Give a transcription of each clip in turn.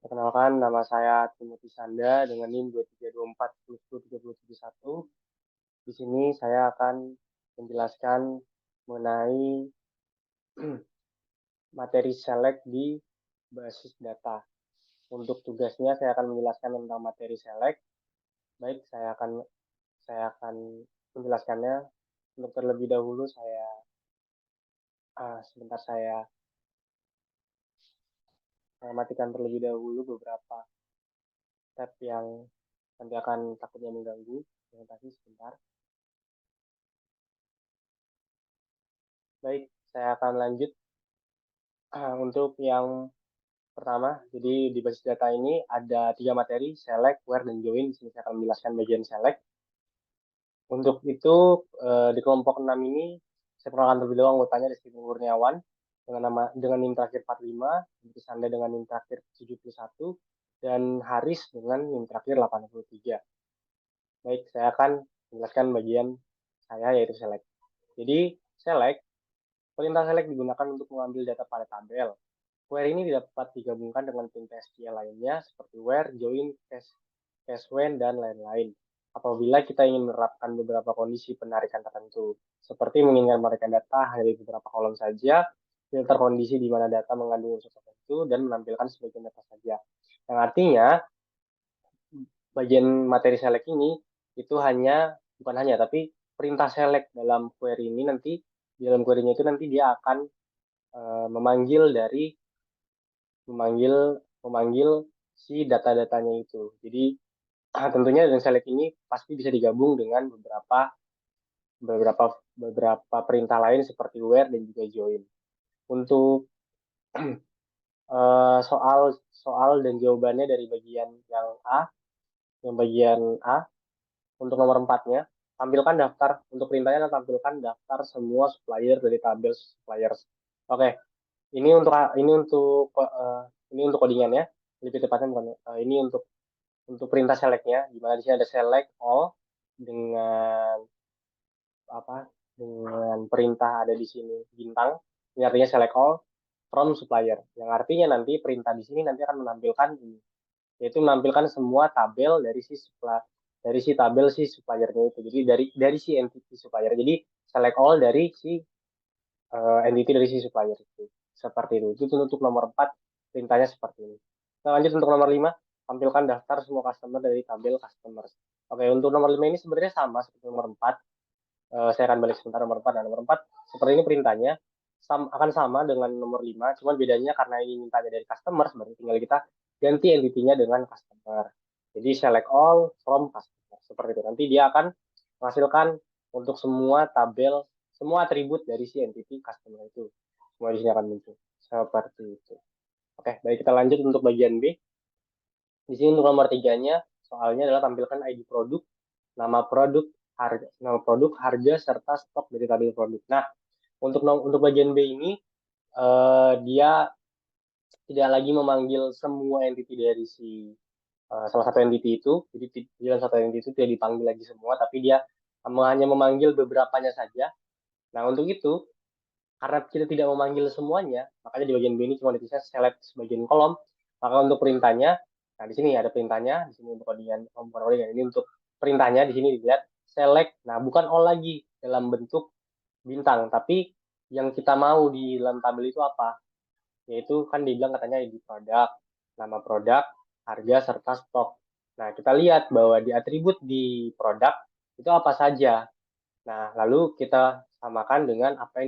Perkenalkan, nama saya Timothy Sanda dengan NIM 2324 Di sini saya akan menjelaskan mengenai materi select di basis data. Untuk tugasnya saya akan menjelaskan tentang materi select. Baik, saya akan menjelaskannya. Untuk terlebih dahulu sebentar saya matikan terlebih dahulu beberapa tab yang nanti akan takutnya mengganggu. Terima kasih sebentar. Baik, saya akan lanjut untuk yang pertama. Jadi di basis data ini ada 3 materi, select, where, dan join. Di sini saya akan menjelaskan bagian select. Untuk itu di kelompok 6 ini saya perkenalkan terlebih dahulu anggotanya Rizky Kurniawan dengan NIM terakhir 45, Rizky Sanda dengan NIM terakhir 71, dan Haris dengan NIM terakhir 83. Baik, saya akan menjelaskan bagian saya yaitu select. Jadi select, perintah select digunakan untuk mengambil data pada tabel. Where ini dapat digabungkan dengan perintah SQL lainnya seperti where, join, case when, dan lain-lain. Apabila kita ingin menerapkan beberapa kondisi penarikan tertentu, seperti menginginkan menarikan data dari beberapa kolom saja, filter kondisi di mana data mengandung unsur tertentu, dan menampilkan sebagian data saja. Yang artinya, bagian materi select ini itu bukan hanya, tapi perintah select dalam query ini nanti, di dalam query-nya itu nanti dia akan memanggil memanggil memanggil si data-datanya itu. Jadi tentunya dengan select ini pasti bisa digabung dengan beberapa beberapa perintah lain seperti where dan juga join. Untuk soal soal dan jawabannya dari bagian A untuk nomor 4-nya, tampilkan daftar untuk perintahnya tampilkan daftar semua supplier dari tabel suppliers. Oke, ini untuk codingannya, lebih tepatnya bukan ini untuk perintah selectnya, di mana di sini ada select all dengan apa dengan perintah ada di sini bintang, ini artinya select all from supplier, yang artinya nanti perintah di sini nanti akan menampilkan ini, yaitu menampilkan semua tabel dari si tabel si suppliernya itu, jadi dari si entity supplier, jadi select all dari si entity dari si supplier itu, seperti itu untuk nomor 4 perintahnya seperti ini. Kita lanjut untuk nomor 5, tampilkan daftar semua customer dari tabel customers. Oke, untuk nomor 5 ini sebenarnya sama seperti nomor 4. Saya akan balik sebentar nomor 4. Nah, nomor 4 seperti ini perintahnya akan sama dengan nomor 5, cuman bedanya karena ini mintanya dari customer, berarti tinggal kita ganti entity-nya dengan customer. Jadi select all from customer. Seperti itu. Nanti dia akan menghasilkan untuk semua tabel, semua atribut dari si entity customer itu. Semua di sini akan muncul. Seperti itu. Oke, baik, kita lanjut untuk bagian B. Di sini untuk nomor 3-nya, soalnya adalah tampilkan ID produk, nama produk, harga, serta stok dari tabel produk. Nah, untuk bagian B ini, dia tidak lagi memanggil semua entity dari salah satu entity itu. Jadi di dalam satu entity itu tidak dipanggil lagi semua, tapi dia hanya memanggil beberapanya saja. Nah, untuk itu, karena kita tidak memanggil semuanya, makanya di bagian B ini cuma dituliskan select sebagian kolom. Maka untuk perintahnya, nah di sini ada perintahnya, di sini untuk bukan ini untuk perintahnya, di sini dilihat select. Nah, bukan all lagi dalam bentuk bintang, tapi yang kita mau di dalam tabel itu apa? Yaitu kan dibilang katanya ID produk, nama produk, harga, serta stok. Nah, kita lihat bahwa di atribut di produk itu apa saja. Nah, lalu kita samakan dengan apa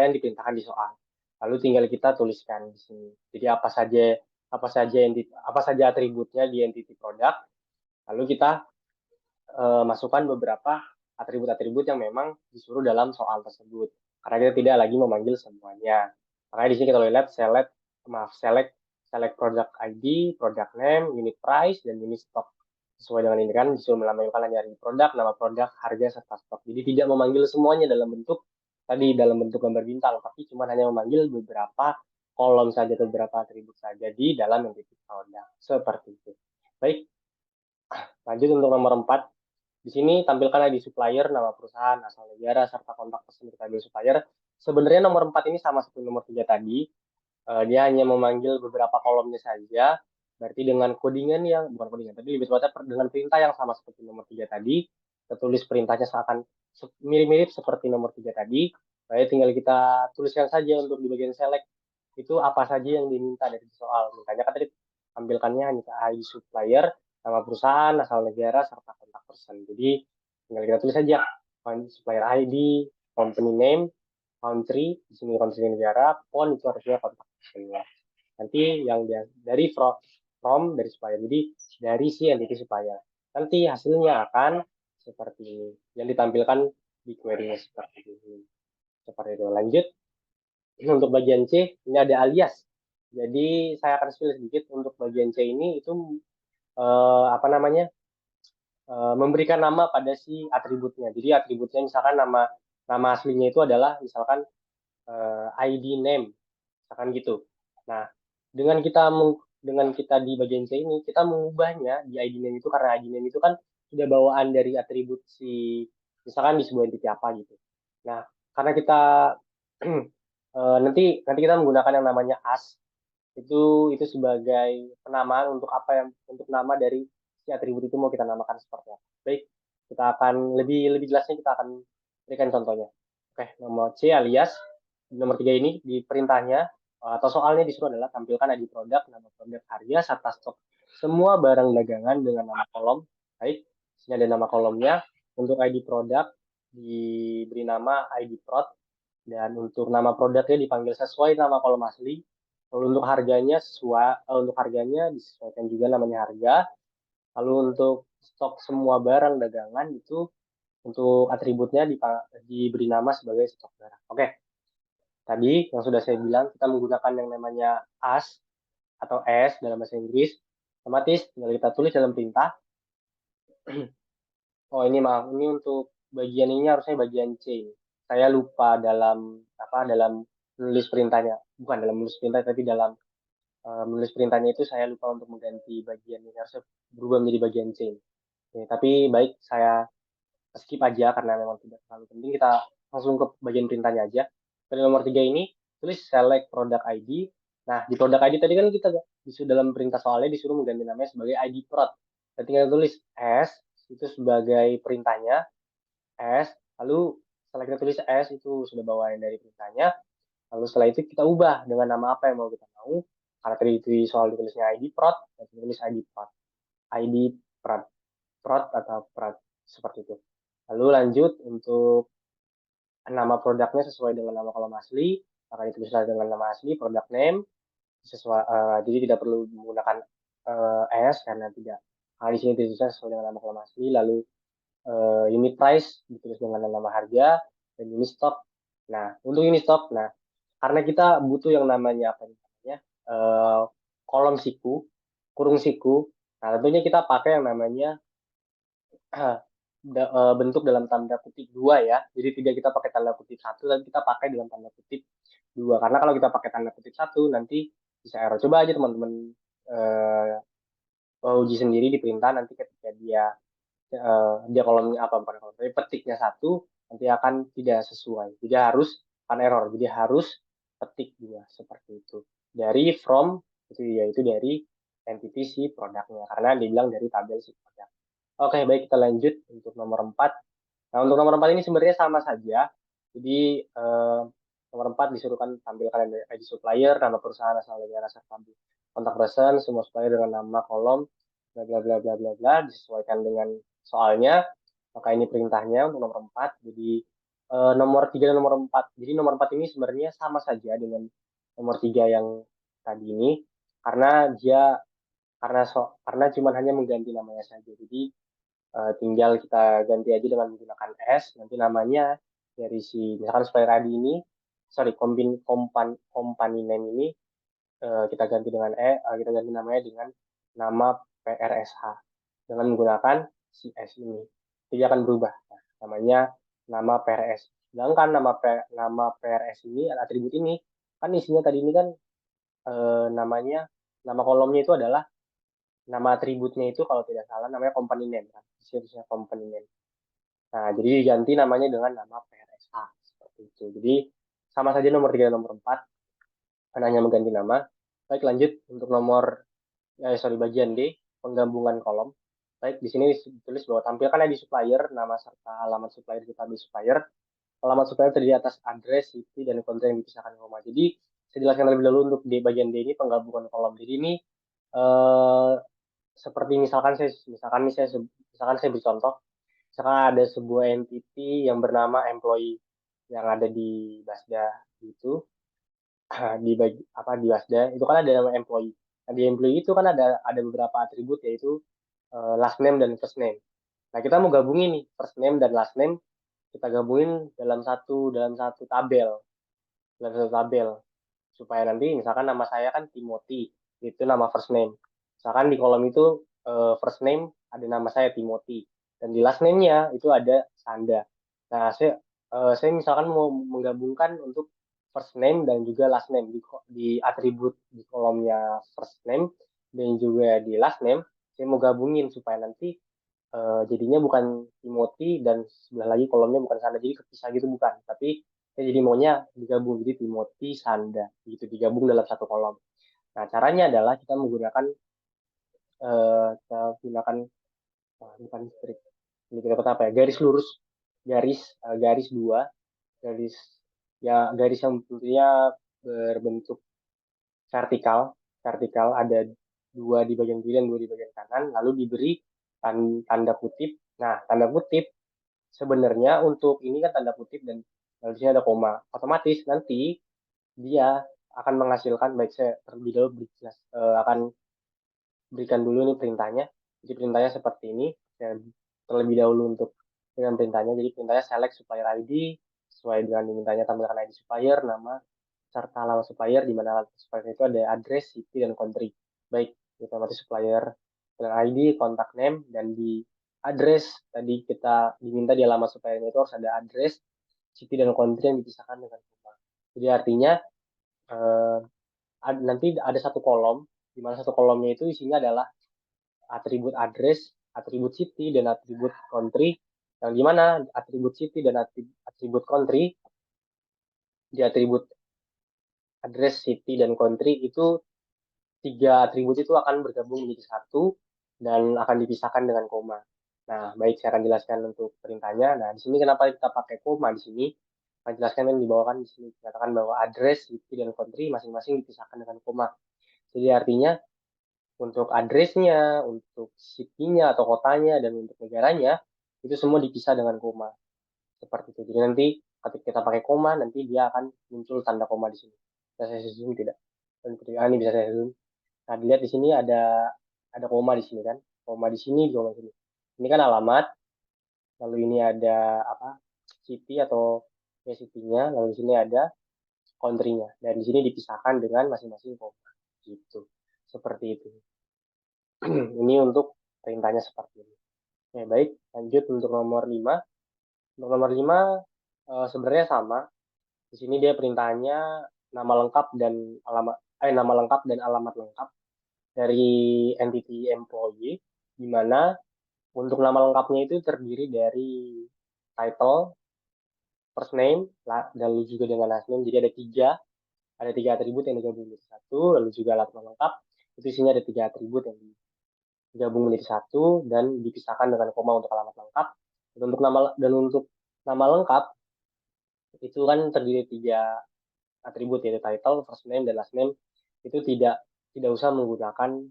yang diperintahkan di soal. Lalu tinggal kita tuliskan di sini. Jadi apa saja atributnya di entity produk. Lalu kita masukkan beberapa atribut-atribut yang memang disuruh dalam soal tersebut. Karena kita tidak lagi memanggil semuanya. Makanya di sini kita lihat select product ID, product name, unit price, dan unit stock. Sesuai dengan ini kan disuruh menampilkan hanya produk, nama produk, harga, serta stok. Jadi tidak memanggil semuanya dalam bentuk gambar bintang, tapi cuma hanya memanggil beberapa kolom saja atau beberapa atribut saja di dalam entity produk. Seperti itu. Baik, lanjut untuk nomor 4. Di sini tampilkan ID supplier, nama perusahaan, asal negara, serta kontak person dari tabel supplier. Sebenarnya nomor 4 ini sama seperti nomor 3 tadi. Dia hanya memanggil beberapa kolomnya saja. Berarti dengan codingan yang, bukan codingan, tapi lebih tepatnya dengan perintah yang sama seperti nomor 3 tadi, kita tulis perintahnya seakan mirip-mirip seperti nomor 3 tadi, baik tinggal kita tuliskan saja untuk di bagian select, itu apa saja yang diminta dari soal. Mintanya kan tadi tampilkannya hanya ID supplier, nama perusahaan, asal negara, serta kontak person. Jadi tinggal kita tulis saja supplier ID, company name, country, di sini country negara, phone itu harusnya kontak person. Nanti yang dari from dari supplier. Jadi dari si entity supplier. Nanti hasilnya akan seperti ini. Yang ditampilkan di query-nya seperti ini. Seperti itu. Lanjut. Untuk bagian C, ini ada alias. Jadi saya akan spill sedikit untuk bagian C ini itu apa namanya? Memberikan nama pada si atributnya. Jadi atributnya misalkan nama aslinya itu adalah misalkan ID name, misalkan gitu. Nah, dengan kita di bagian C ini kita mengubahnya di ID name itu karena ID name itu kan sudah bawaan dari atribut si misalkan di sebuah entity apa gitu. Nah, karena kita nanti kita menggunakan yang namanya as itu sebagai penamaan untuk apa yang untuk nama dari si atribut itu mau kita namakan seperti apa. Baik, kita akan lebih lebih jelasnya kita akan berikan contohnya. Oke, nomor C alias nomor 3 ini di perintahnya atau soalnya disuruh adalah tampilkan ID produk, nama produk, harga, serta stok semua barang dagangan dengan nama kolom. Baik, sini ada nama kolomnya. Untuk ID produk diberi nama ID prod dan untuk nama produknya dipanggil sesuai nama kolom asli. Lalu untuk harganya untuk harganya disesuaikan juga namanya harga. Lalu untuk stok semua barang dagangan itu untuk atributnya diberi nama sebagai stok barang. Oke, tadi yang sudah saya bilang kita menggunakan yang namanya as atau s dalam bahasa Inggris. Otomatis tinggal kita tulis dalam perintah. Oh ini maaf, ini untuk bagian ini harusnya bagian C. Saya lupa dalam menulis perintahnya, bukan dalam menulis perintah tapi dalam menulis perintahnya itu saya lupa untuk mengganti bagian ini harusnya berubah menjadi bagian C. Oke, tapi baik saya skip aja karena memang tidak terlalu penting. Kita langsung ke bagian perintahnya aja. Pada nomor 3 ini tulis select product ID. Nah di product ID tadi kan kita disuruh dalam perintah soalnya disuruh mengganti namanya sebagai ID prod. Kita tinggal tulis s itu sebagai perintahnya s. Lalu setelah kita tulis s itu sudah bawaan dari perintahnya. Lalu setelah itu kita ubah dengan nama apa yang mau kita mau. Karena tadi itu soal ditulisnya ID prod, kita tulis ID prod. ID prod, prod atau prod seperti itu. Lalu lanjut untuk nama produknya sesuai dengan nama kolom asli, maka ditulislah dengan nama asli, product name, sesuai, jadi tidak perlu menggunakan S karena tidak. Nah, di sini ditulisnya sesuai dengan nama kolom asli, lalu unit price ditulis dengan nama harga, dan unit stock. Nah, untuk unit stock, nah karena kita butuh yang namanya apa namanya kolom siku, kurung siku. Nah, tentunya kita pakai yang namanya bentuk dalam tanda kutip dua ya. Jadi tidak kita pakai tanda kutip satu, tapi kita pakai dalam tanda kutip dua. Karena kalau kita pakai tanda kutip satu, nanti bisa error. Coba aja teman-teman uji sendiri di perintah nanti ketika dia kolomnya apa bukan kolom, tapi petiknya satu, nanti akan tidak sesuai. Jadi harus akan error. Jadi harus petik dua seperti itu. Dari from itu yaitu dari entity si produknya karena dibilang dari tabel si produk. Oke, baik kita lanjut untuk nomor 4. Nah, untuk nomor 4 ini sebenarnya sama saja. Jadi nomor 4 disuruhkan tampilkan ID supplier, nama perusahaan asal negara serta kontak person, semua supplier dengan nama kolom, bla bla bla bla bla bla disesuaikan dengan soalnya. Maka ini perintahnya untuk nomor 4. Jadi nomor 3 dan nomor 4. Jadi nomor 4 ini sebenarnya sama saja dengan nomor 3 yang tadi ini karena dia karena cuma hanya mengganti namanya saja. Jadi tinggal kita ganti aja dengan menggunakan S. Nanti namanya dari si misalkan supplier ID ini, sorry, company name ini kita ganti dengan kita ganti namanya dengan nama PRSH dengan menggunakan si S ini. Jadi akan berubah. Nah, namanya nama PRS. Sedangkan nama PRS ini atribut ini kan isinya tadi ini kan namanya nama kolomnya itu adalah nama atributnya itu kalau tidak salah namanya company name kan. Isinya company name. Nah, jadi diganti namanya dengan nama PRSA seperti itu. Jadi sama saja nomor 3 dan nomor 4 hanya mengganti nama. Baik, lanjut untuk nomor bagian D, penggabungan kolom. Baik, di sini ditulis bahwa tampilkan ID supplier, nama serta alamat supplier kita di supplier. Alamat supplier terdiri atas address, IP, dan konten yang dipisahkan koma. Jadi, saya jelaskan terlebih dahulu untuk di bagian D ini penggabungan kolom. Jadi ini eh, seperti misalkan saya beri contoh, misalkan ada sebuah entity yang bernama employee yang ada di Basda itu di bagi apa di Wasda itu kan ada nama employee. Nah, di employee itu kan ada beberapa atribut yaitu last name dan first name. Nah, kita mau gabungin nih first name dan last name kita gabungin dalam satu tabel, supaya nanti misalkan nama saya kan Timothy, itu nama first name. Misalkan di kolom itu first name ada nama saya Timothy dan di last name-nya itu ada Sanda. Nah, saya misalkan mau menggabungkan untuk first name dan juga last name di atribut di kolomnya first name dan juga di last name, saya mau gabungin supaya nanti jadinya bukan Timothy dan sebelah lagi kolomnya bukan Sanda, jadi kepisah gitu bukan, tapi saya jadi maunya digabung jadi Timothy Sanda gitu digabung dalam satu kolom. Nah, caranya adalah kita menggunakan kita gunakan bukan strip, ini kita apa ya, garis lurus, garis dua, garis garis yang tentunya berbentuk vertikal, ada dua di bagian kiri dan dua di bagian kanan, lalu diberi tanda kutip. Nah, tanda kutip sebenarnya untuk ini kan tanda kutip dan lalu di sini ada koma. Otomatis nanti dia akan menghasilkan, baik saya terlebih dahulu akan berikan dulu nih perintahnya. Jadi perintahnya seperti ini. Saya terlebih dahulu untuk dengan perintahnya. Jadi perintahnya select supplier ID sesuai dengan dimintanya tampilkan ID supplier, nama serta alamat supplier, di mana alamat supplier itu ada address, city, dan country. Baik, otomatis supplier dengan ID, contact name, dan di address tadi kita diminta di alamat supplier itu harus ada address, city, dan country yang dipisahkan dengan koma. Jadi artinya eh, nanti ada satu kolom, di mana satu kolomnya itu isinya adalah atribut address, atribut city, dan atribut country, yang dimana atribut city dan atribut country di atribut address, city, dan country itu tiga atribut itu akan bergabung menjadi satu dan akan dipisahkan dengan koma. Nah, baik saya akan jelaskan untuk perintahnya. Nah, di sini kenapa kita pakai koma di sini? Saya jelaskan yang dibawakan di sini dikatakan bahwa address, city, dan country masing-masing dipisahkan dengan koma. Jadi artinya untuk addressnya, untuk city-nya atau kotanya, dan untuk negaranya, itu semua dipisah dengan koma. Seperti itu. Jadi nanti ketika kita pakai koma, nanti dia akan muncul tanda koma di sini. Bisa saya zoom tidak? Dan ketika ini bisa saya zoom. Nah, dilihat di sini ada koma di sini kan. Koma di sini, koma di sini. Ini kan alamat, lalu ini ada apa? City atau ya city-nya, lalu di sini ada country-nya. Dan di sini dipisahkan dengan masing-masing koma. Gitu. Seperti itu. Ini untuk perintahnya seperti ini. Oke, baik, lanjut untuk nomor 5. Untuk nomor 5 sebenarnya sama. Di sini dia perintahnya nama lengkap dan alamat nama lengkap dan alamat lengkap dari entity employee, di mana untuk nama lengkapnya itu terdiri dari title, first name, dan juga dengan last name. Jadi ada tiga atribut yang digabung menjadi satu, lalu juga alamat lengkap. Itu isinya ada tiga atribut yang digabung menjadi satu dan dipisahkan dengan koma untuk alamat lengkap. Dan untuk nama lengkap itu kan terdiri tiga atribut yaitu title, first name, dan last name. Itu tidak tidak usah menggunakan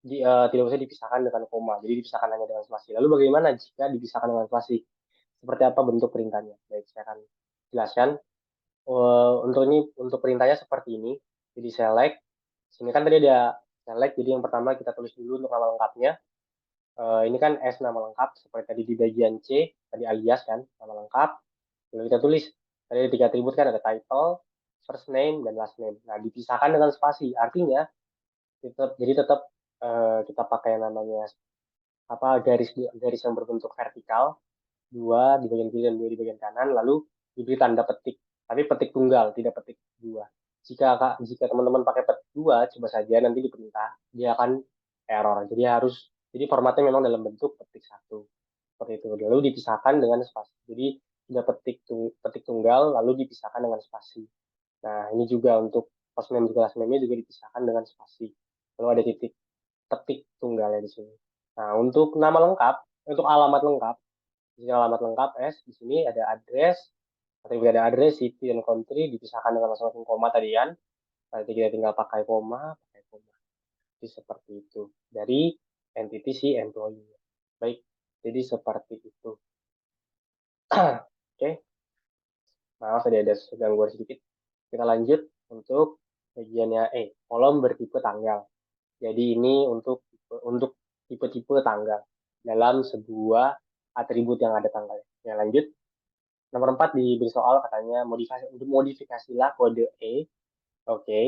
tidak usah dipisahkan dengan koma, jadi dipisahkan hanya dengan spasi. Lalu bagaimana jika dipisahkan dengan spasi? Seperti apa bentuk perintahnya? Baik, saya akan jelaskan. Untuk perintahnya seperti ini. Jadi select. Sini kan tadi ada select. Jadi yang pertama kita tulis dulu untuk nama lengkapnya. Ini kan S nama lengkap seperti tadi di bagian C, tadi alias kan nama lengkap. Lalu kita tulis tadi ada tiga atribut kan ada title, first name, dan last name. Nah, dipisahkan dengan spasi. Artinya tetap kita pakai yang namanya apa garis garis yang berbentuk vertikal, dua di bagian kiri dan dua di bagian kanan, lalu diberi tanda petik, tapi petik tunggal tidak petik dua. Jika teman-teman pakai petik dua, coba saja nanti di perintah dia akan error, jadi formatnya memang dalam bentuk petik satu seperti itu, lalu dipisahkan dengan spasi. Jadi tidak petik tunggal lalu dipisahkan dengan spasi. Nah, ini juga untuk first name juga last name-nya juga dipisahkan dengan spasi lalu ada titik. ketik tunggalnya di sini. Nah, untuk nama lengkap, untuk alamat lengkap, di sini alamat lengkap S, di sini ada address, ketika ada address, city, dan country, dipisahkan dengan masing-masing koma tadi kan. Nanti kita tinggal pakai koma, pakai koma. Jadi seperti itu. Dari entity si employee. Baik, jadi seperti itu. Oke, maaf tadi ada gangguan sedikit. Kita lanjut untuk bagiannya kolom bertipe tanggal. Jadi ini untuk tipe-tipe tanggal dalam sebuah atribut yang ada tanggalnya. Ya, lanjut. Nomor 4 diberi soal katanya modifikasilah kode E, oke,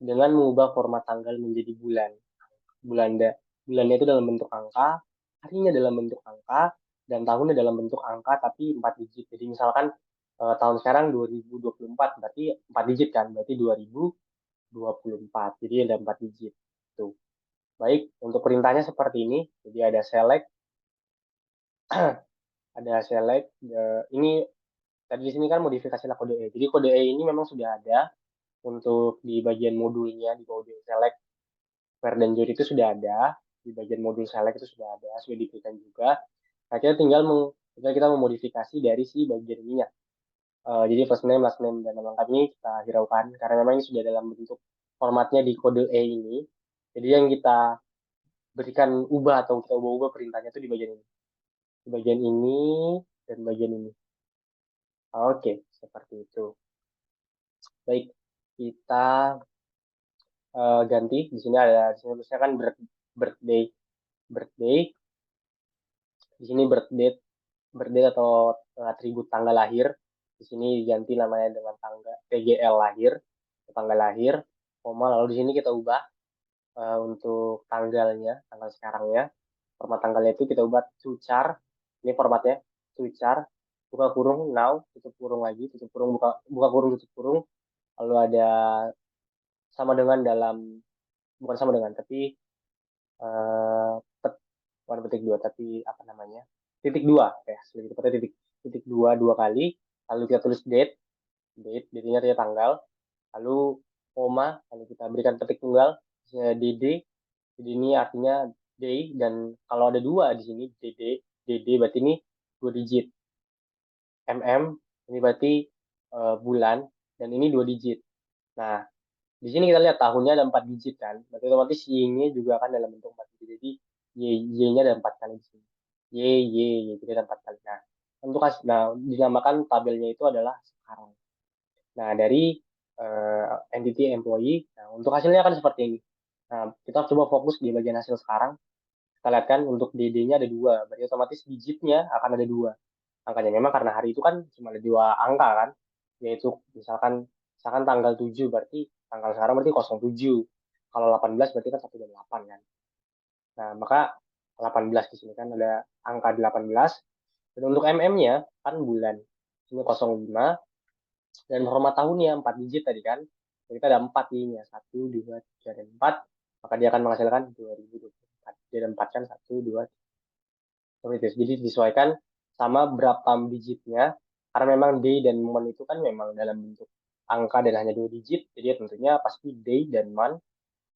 dengan mengubah format tanggal menjadi bulan. Bulanda. Bulannya itu dalam bentuk angka, harinya dalam bentuk angka, dan tahunnya dalam bentuk angka tapi 4 digit. Jadi misalkan tahun sekarang 2024, berarti 4 digit kan, berarti 2024. Jadi ada 4 digit. Tuh. Baik, untuk perintahnya seperti ini. Jadi ada select, ini tadi di sini kan modifikasi kode E. Jadi kode E ini memang sudah ada untuk di bagian modulnya, di modul select, where dan join itu sudah ada, di bagian modul select itu sudah ada, sudah diberikan juga. Nah, tinggal kita memodifikasi dari si bagian ininya. Jadi first name, last name, dan nama lengkap ini kita hiraukan karena memang ini sudah dalam bentuk formatnya di kode E ini. Jadi yang kita berikan ubah atau kita ubah-ubah perintahnya itu di bagian ini. Di bagian ini dan bagian ini. Oke, seperti itu. Baik, kita ganti. Di sini tulisnya kan birthday, birthday. Di sini birthday atau atribut tanggal lahir. Di sini diganti namanya dengan TGL lahir, tanggal lahir, koma. Lalu di sini kita ubah untuk tanggalnya, tanggal sekarangnya. Format tanggalnya itu kita ubah tucar. Ini formatnya tucar. Buka kurung now, tutup kurung lagi, tutup kurung, buka kurung, tutup kurung. Lalu ada sama dengan bukan sama dengan, tapi uh, bukan petik dua, tapi apa namanya, titik dua, ya, lebih tepatnya titik dua dua kali. Lalu kita tulis date-nya artinya tanggal. Lalu koma, lalu kita berikan petik tunggal, dd. Jadi ini artinya day, dan kalau ada dua di sini, dd berarti ini 2 digit. Ini berarti bulan, dan ini 2 digit. Nah, di sini kita lihat tahunnya ada 4 digit kan, berarti otomatis y-nya juga akan dalam bentuk 4 digit. Jadi y-nya ada 4 kali di sini. Y, jadi ada 4 kali. Nah, dinamakan tabelnya itu adalah sekarang. Nah, dari entity employee, nah, untuk hasilnya akan seperti ini. Nah, kita coba fokus di bagian hasil sekarang. Kita lihat kan untuk DD-nya ada 2, berarti otomatis digitnya akan ada 2. Angkanya memang karena hari itu kan cuma ada 2 angka kan, yaitu misalkan tanggal 7 berarti tanggal sekarang berarti 07. Kalau 18 berarti kan 1 dan 8 kan. Nah, maka 18 di sini kan ada angka 18. Dan untuk MM-nya kan bulan. Ini 05, dan format tahunnya 4 digit tadi kan. Jadi kita ada 4 ini ya, 1, 2, 3, dan 4. Maka dia akan menghasilkan 2024. Dia ada 4 kan, 1, 2, 3. Jadi disesuaikan sama berapa digitnya. Karena memang day dan month itu kan memang dalam bentuk angka dan hanya 2 digit. Jadi ya tentunya pasti day dan month.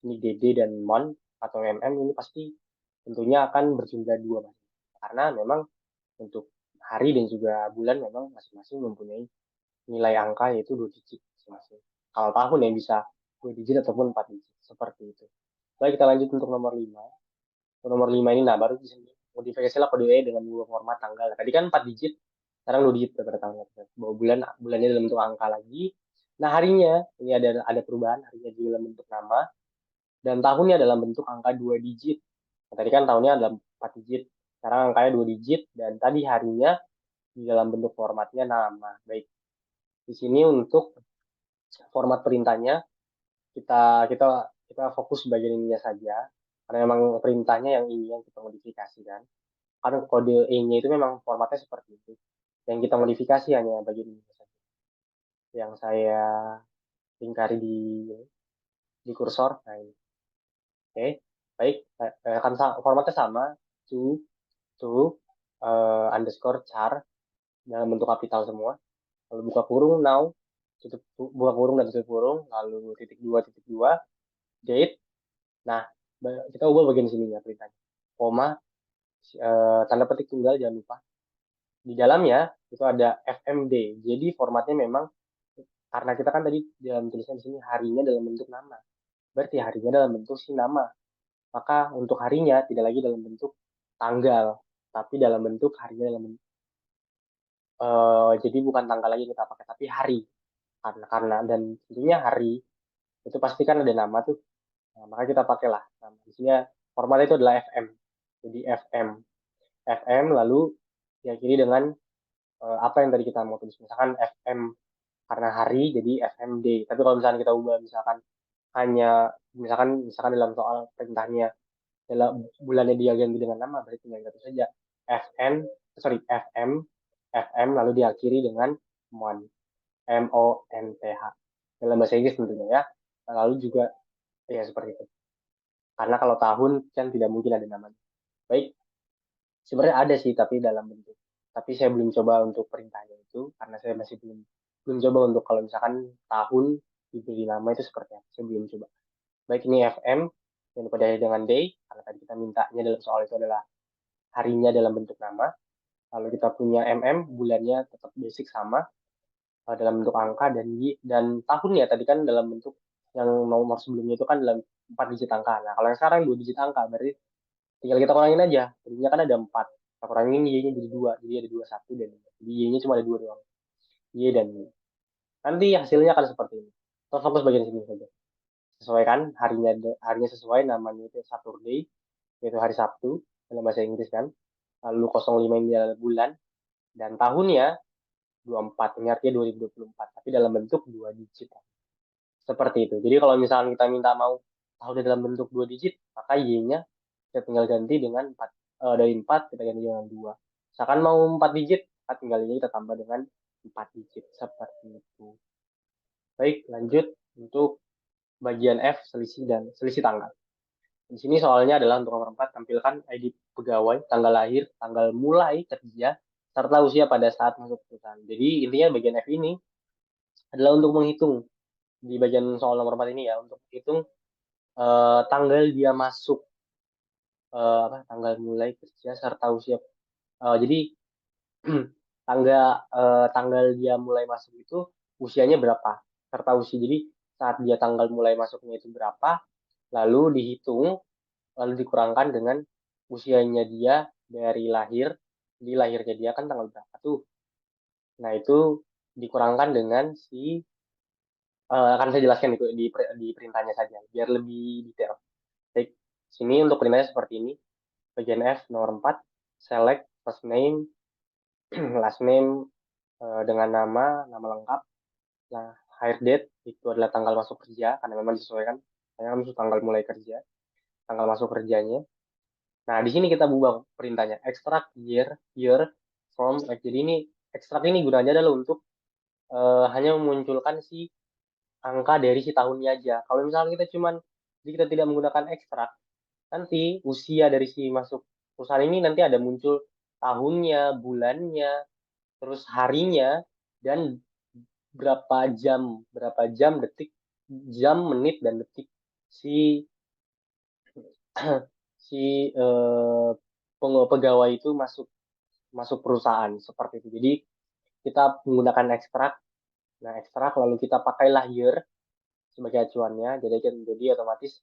Ini DD dan month atau MM ini pasti tentunya akan berjumlah 2. Karena memang untuk hari dan juga bulan memang masing-masing mempunyai nilai angka yaitu 2 digit masing-masing. Kalau tahun yang bisa 2 digit ataupun 4 digit. Seperti itu. Baik, kita lanjut untuk nomor 5. Untuk nomor 5 ini, nah baru di sini modifikasilah kode E dengan dua format tanggal. Tadi kan 4 digit, sekarang 2 digit pada tanggal. Bahwa bulannya dalam bentuk angka lagi. Nah, harinya ini ada perubahan, harinya juga dalam bentuk nama, dan tahunnya dalam bentuk angka 2 digit. Nah, tadi kan tahunnya dalam 4 digit, sekarang angkanya 2 digit, dan tadi harinya di dalam bentuk formatnya nama. Baik, di sini untuk format perintahnya kita kita kita fokus bagian ininya saja, karena memang perintahnya yang ini yang kita modifikasikan. Karena kode E-nya itu memang formatnya seperti itu. Yang kita modifikasi hanya bagian ini saja. Yang saya lingkari di kursor. Nah, ini. Oke, baik. Kan formatnya sama. To underscore char dalam bentuk kapital semua. Lalu buka kurung now, buka kurung dan tutup kurung, lalu titik dua, date. Nah, kita ubah bagian sininya perintahnya. Koma, tanda petik tunggal jangan lupa. Di dalamnya itu ada FMD. Jadi formatnya memang karena kita kan tadi dalam tulisan di sini harinya dalam bentuk nama. Berarti harinya dalam bentuk si nama. Maka untuk harinya tidak lagi dalam bentuk tanggal, tapi dalam bentuk harinya dalam bentuk jadi bukan tanggal lagi kita pakai, tapi hari. Karena dan tentunya hari itu pasti kan ada nama tuh. Nah, maka kita pakailah nama. Di sini formatnya itu adalah FM. Jadi FM lalu diakhiri dengan apa yang tadi kita mau tulis. Misalkan FM karena hari jadi FMD. Tapi kalau misalkan kita ubah misalkan hanya misalkan dalam soal perintahnya dalam bulannya dia ganti dengan nama berarti tinggal satu saja FN FM FM lalu diakhiri dengan month MONTH dalam bahasa Inggris tentunya ya. Lalu juga ya seperti itu. Karena kalau tahun kan tidak mungkin ada namanya. Baik, sebenarnya ada sih tapi dalam bentuk. Tapi saya belum coba untuk perintahnya itu karena saya masih belum belum coba untuk kalau misalkan tahun diberi nama itu seperti apa. Saya belum coba. Baik ini FM yang pada dengan day karena tadi kita mintanya dalam soal itu adalah harinya dalam bentuk nama. Lalu kita punya bulannya tetap basic sama dalam bentuk angka dan tahunnya tadi kan dalam bentuk yang nomor sebelumnya itu kan dalam 4 digit angka. Nah, kalau yang sekarang 2 digit angka berarti tinggal kita kurangin aja. Tadinya kan ada 4. Kita kurangin Y-nya jadi 2. Jadi ada 2 1 dan 2. Jadi Y-nya cuma ada 2 doang. Y dan Y. Nanti hasilnya akan seperti ini. Kita fokus bagian sini saja. Sesuaikan harinya sesuai namanya itu Saturday yaitu hari Sabtu dalam bahasa Inggris kan. Lalu 05 ini adalah bulan dan tahunnya 24 ini artinya 2024 tapi dalam bentuk 2 digit seperti itu. Jadi kalau misalnya kita minta mau tahunnya dalam bentuk 2 digit maka Y-nya kita tinggal ganti dengan 4 dari 4 kita ganti dengan 2. Misalkan mau 4 digit maka tinggal ini kita tambah dengan 4 digit seperti itu. Baik, lanjut untuk bagian F selisih tanggal. Di sini soalnya adalah untuk nomor 4, tampilkan ID pegawai, tanggal lahir, tanggal mulai kerja, serta usia pada saat masuk perusahaan. Jadi intinya bagian F ini adalah untuk menghitung di bagian soal nomor 4 ini ya, untuk menghitung tanggal dia masuk, tanggal mulai kerja serta usia. Jadi tanggal dia mulai masuk itu usianya berapa, serta usia. Jadi saat dia tanggal mulai masuknya itu berapa, lalu dihitung lalu dikurangkan dengan usianya dia dari lahir, di lahirnya dia kan tanggal berapa tuh. Nah, itu dikurangkan dengan akan saya jelaskan itu di perintahnya saja, biar lebih detail. Baik, sini untuk perintahnya seperti ini. Bagian F nomor 4, select first name, last name dengan nama lengkap. Nah, hire date itu adalah tanggal masuk kerja, karena memang disesuaikan. Saya masuk tanggal mulai kerja, tanggal masuk kerjanya. Nah, di sini kita buang perintahnya. Extract year from. Jadi ini extract ini gunanya adalah untuk hanya memunculkan si angka dari si tahunnya aja. Kalau misalnya kita tidak menggunakan extract, nanti usia dari si masuk perusahaan ini nanti ada muncul tahunnya, bulannya, terus harinya, dan berapa jam, detik, jam, menit, dan detik si si pegawai itu masuk masuk perusahaan seperti itu. Jadi kita menggunakan ekstrak. Nah, ekstrak lalu kita pakailah year sebagai acuannya. Jadi otomatis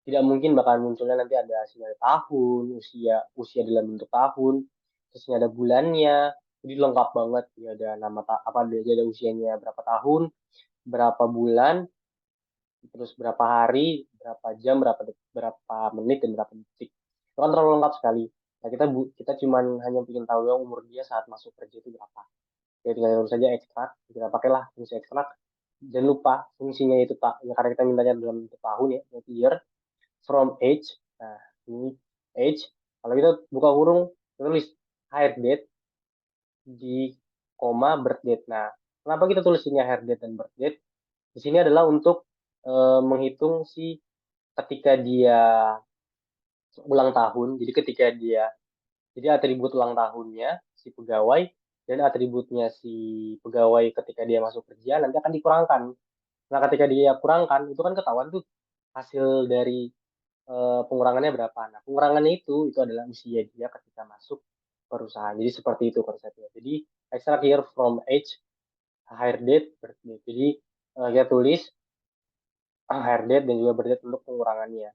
tidak mungkin bakal munculnya nanti ada hasilnya tahun, usia dalam bentuk tahun, terus ada bulannya. Jadi lengkap banget. Ya ada nama apa ada usianya berapa tahun, berapa bulan, terus berapa hari, berapa jam, berapa menit dan berapa detik. Itu kan terlalu lengkap sekali. Nah, kita cuman hanya ingin tahu yang umur dia saat masuk kerja itu berapa. Ya tinggal urus saja ekstrak, kita pakailah fungsi ekstrak. Jangan lupa fungsinya itu tak, ya karena kita mintanya dalam bentuk tahun ya, yaitu year from age. Nah, ini age. Kalau kita buka kurung, tulis hire date di koma birth date. Nah, kenapa kita tulis ini hire date dan birth date? Di sini adalah untuk menghitung si ketika dia ulang tahun. Jadi atribut ulang tahunnya si pegawai dan atributnya si pegawai ketika dia masuk kerja nanti akan dikurangkan. Nah, ketika dia kurangkan itu kan ketahuan tuh hasil dari pengurangannya berapa. Nah, pengurangannya itu adalah usia dia ketika masuk perusahaan. Jadi seperti itu konsepnya. Jadi extract year from age, hire date, birth date. Jadi kita tulis hire date dan juga birth date untuk pengurangannya.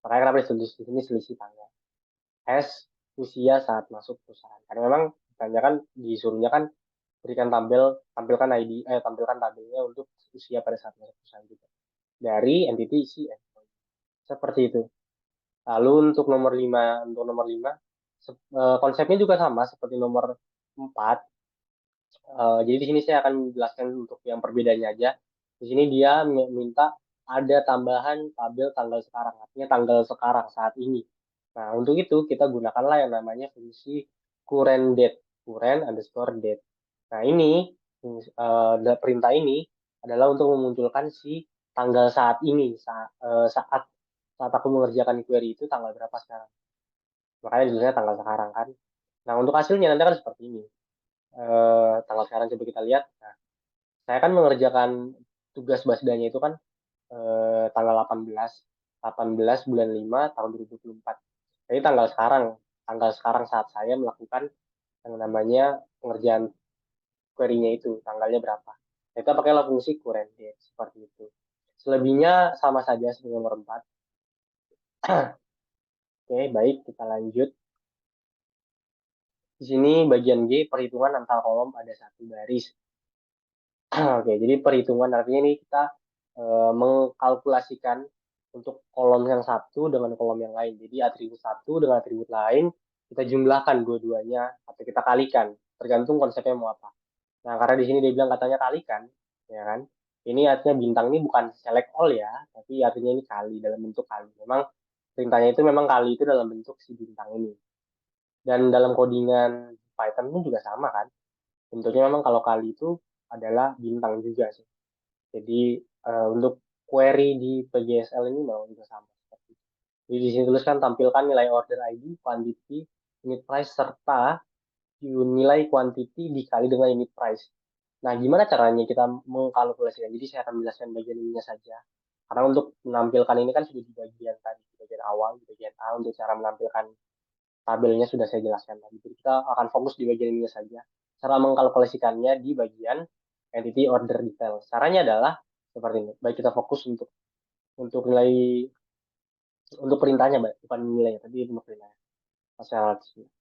Makanya kenapa ditulis di sini selisih tanggal. S usia saat masuk perusahaan. Karena memang kan disuruhnya kan berikan tampilkan ID, tampilkan tabelnya untuk usia pada saat masuk perusahaan juga. Dari entity si employee. Seperti itu. Lalu untuk nomor 5 konsepnya juga sama seperti nomor 4. Jadi di sini saya akan menjelaskan untuk yang perbedaannya aja. Di sini dia minta ada tambahan tabel tanggal sekarang, artinya tanggal sekarang saat ini. Nah, untuk itu kita gunakanlah yang namanya fungsi current date, current underscore date. Nah, ini perintah ini adalah untuk memunculkan si tanggal saat ini, saat aku mengerjakan query itu tanggal berapa sekarang. Makanya judulnya tanggal sekarang kan. Nah, untuk hasilnya nanti kan seperti ini. Tanggal sekarang coba kita lihat. Nah, saya kan mengerjakan tugas basdanya itu kan tanggal 18 bulan 5 tahun 2024. Jadi tanggal sekarang saat saya melakukan yang namanya pengerjaan query-nya itu, tanggalnya berapa. Nah, kita pakailah fungsi current date, seperti itu. Selebihnya sama saja seperti nomor 4. Oke, baik, kita lanjut. Di sini bagian G, perhitungan antar kolom ada satu baris. Oke, jadi perhitungan artinya ini kita mengkalkulasikan untuk kolom yang satu dengan kolom yang lain. Jadi atribut satu dengan atribut lain kita jumlahkan dua-duanya atau kita kalikan, tergantung konsepnya mau apa. Nah, karena di sini dia bilang katanya kalikan, ya kan? Ini artinya bintang ini bukan select all ya, tapi artinya ini kali dalam bentuk kali. Memang perintahnya itu memang kali itu dalam bentuk si bintang ini. Dan dalam codingan Python pun juga sama kan? Bentuknya memang kalau kali itu adalah bintang juga sih. Jadi untuk query di PGSL ini mau juga sama. Jadi di sini tuliskan tampilkan nilai order ID, quantity, unit price serta nilai quantity dikali dengan unit price. Nah, gimana caranya kita mengkalkulasikan? Jadi saya akan menjelaskan bagian ininya saja. Karena untuk menampilkan ini kan sudah di bagian tadi, di bagian awal, di bagian A untuk cara menampilkan tabelnya sudah saya jelaskan tadi. Jadi kita akan fokus di bagian ini saja. Cara mengkalkulasikannya di bagian entity order detail. Caranya adalah seperti ini. Baik kita fokus untuk nilai untuk perintahnya, Mbak. Bukan nilainya, tapi untuk perintahnya.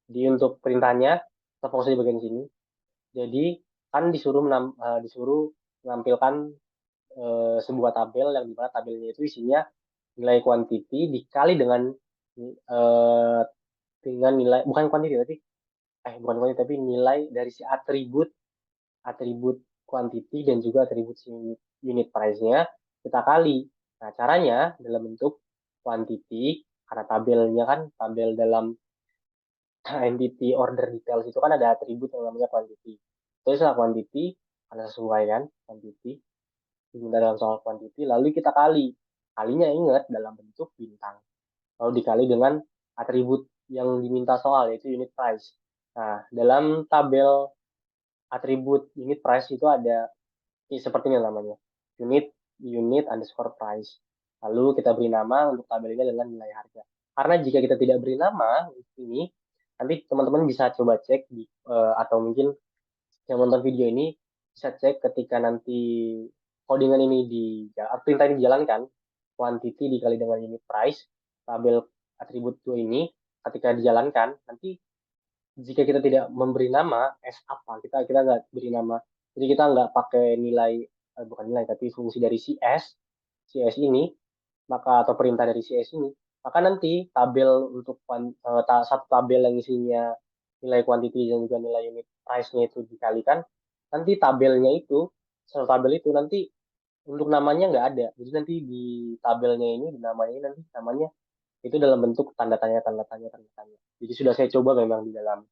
Jadi untuk perintahnya kita fokus di bagian sini. Jadi kan disuruh menampilkan sebuah tabel yang dimana tabelnya itu isinya nilai quantity dikali eh, dengan nilai bukan quantity tapi bukan quantity tapi nilai dari si atribut atribut quantity dan juga atribut si unit price-nya kita kali. Nah, caranya dalam bentuk quantity karena tabelnya kan tabel dalam entity order details itu kan ada atribut yang namanya quantity. Teruslah quantity karena sesuai kan quantity diminta dalam soal quantity lalu kita kalinya ingat dalam bentuk bintang lalu dikali dengan atribut yang diminta soal yaitu unit price. Nah, dalam tabel atribut unit price itu ada seperti ini namanya. Unit unit underscore price. Lalu kita beri nama untuk tabel ini dengan nilai harga. Karena jika kita tidak beri nama ini, nanti teman-teman bisa coba cek atau mungkin yang nonton video ini bisa cek ketika nanti codingan ini perintah ini dijalankan, quantity dikali dengan unit price, tabel atribut 2 ini ketika dijalankan, nanti jika kita tidak memberi nama s apa kita nggak beri nama jadi kita nggak pakai nilai bukan nilai tapi fungsi dari cs ini maka atau perintah dari cs ini maka nanti tabel untuk satu tabel yang isinya nilai quantity dan juga nilai unit price-nya itu dikalikan nanti tabelnya itu satu tabel itu nanti untuk namanya nggak ada jadi nanti di tabelnya ini di namanya ini nanti namanya itu dalam bentuk tanda tanya. Jadi sudah saya coba memang di dalam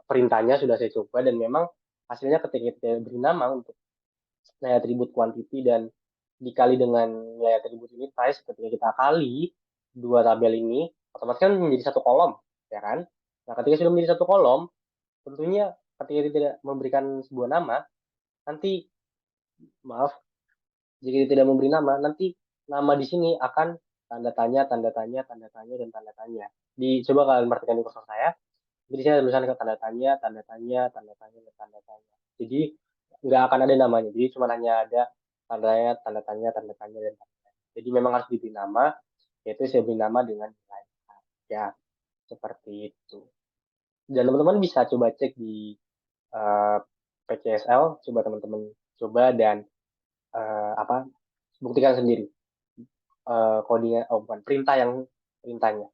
perintahnya sudah saya coba dan memang hasilnya ketika kita beri nama untuk nilai atribut quantity dan dikali dengan nilai atribut ini price ketika kita kali dua tabel ini otomatis kan menjadi satu kolom ya kan nah ketika sudah menjadi satu kolom tentunya ketika kita tidak memberikan sebuah nama nanti maaf jika kita tidak memberi nama nanti nama di sini akan tanda tanya, tanda tanya, tanda tanya, dan tanda tanya. Coba kalian perhatikan di kursor saya. Jadi saya tulisan ke tanda tanya, tanda tanya, tanda tanya, dan tanda tanya. Jadi nggak akan ada namanya. Jadi cuma hanya ada tandanya, tanda tanya, tanda tanya, dan tanda tanya. Jadi memang harus diberi nama, yaitu saya beri nama dengan nilai. Ya, seperti itu. Dan teman-teman bisa coba cek di eh, PCSL, coba teman-teman coba dan apa buktikan sendiri codingnya, oh bukan perintahnya.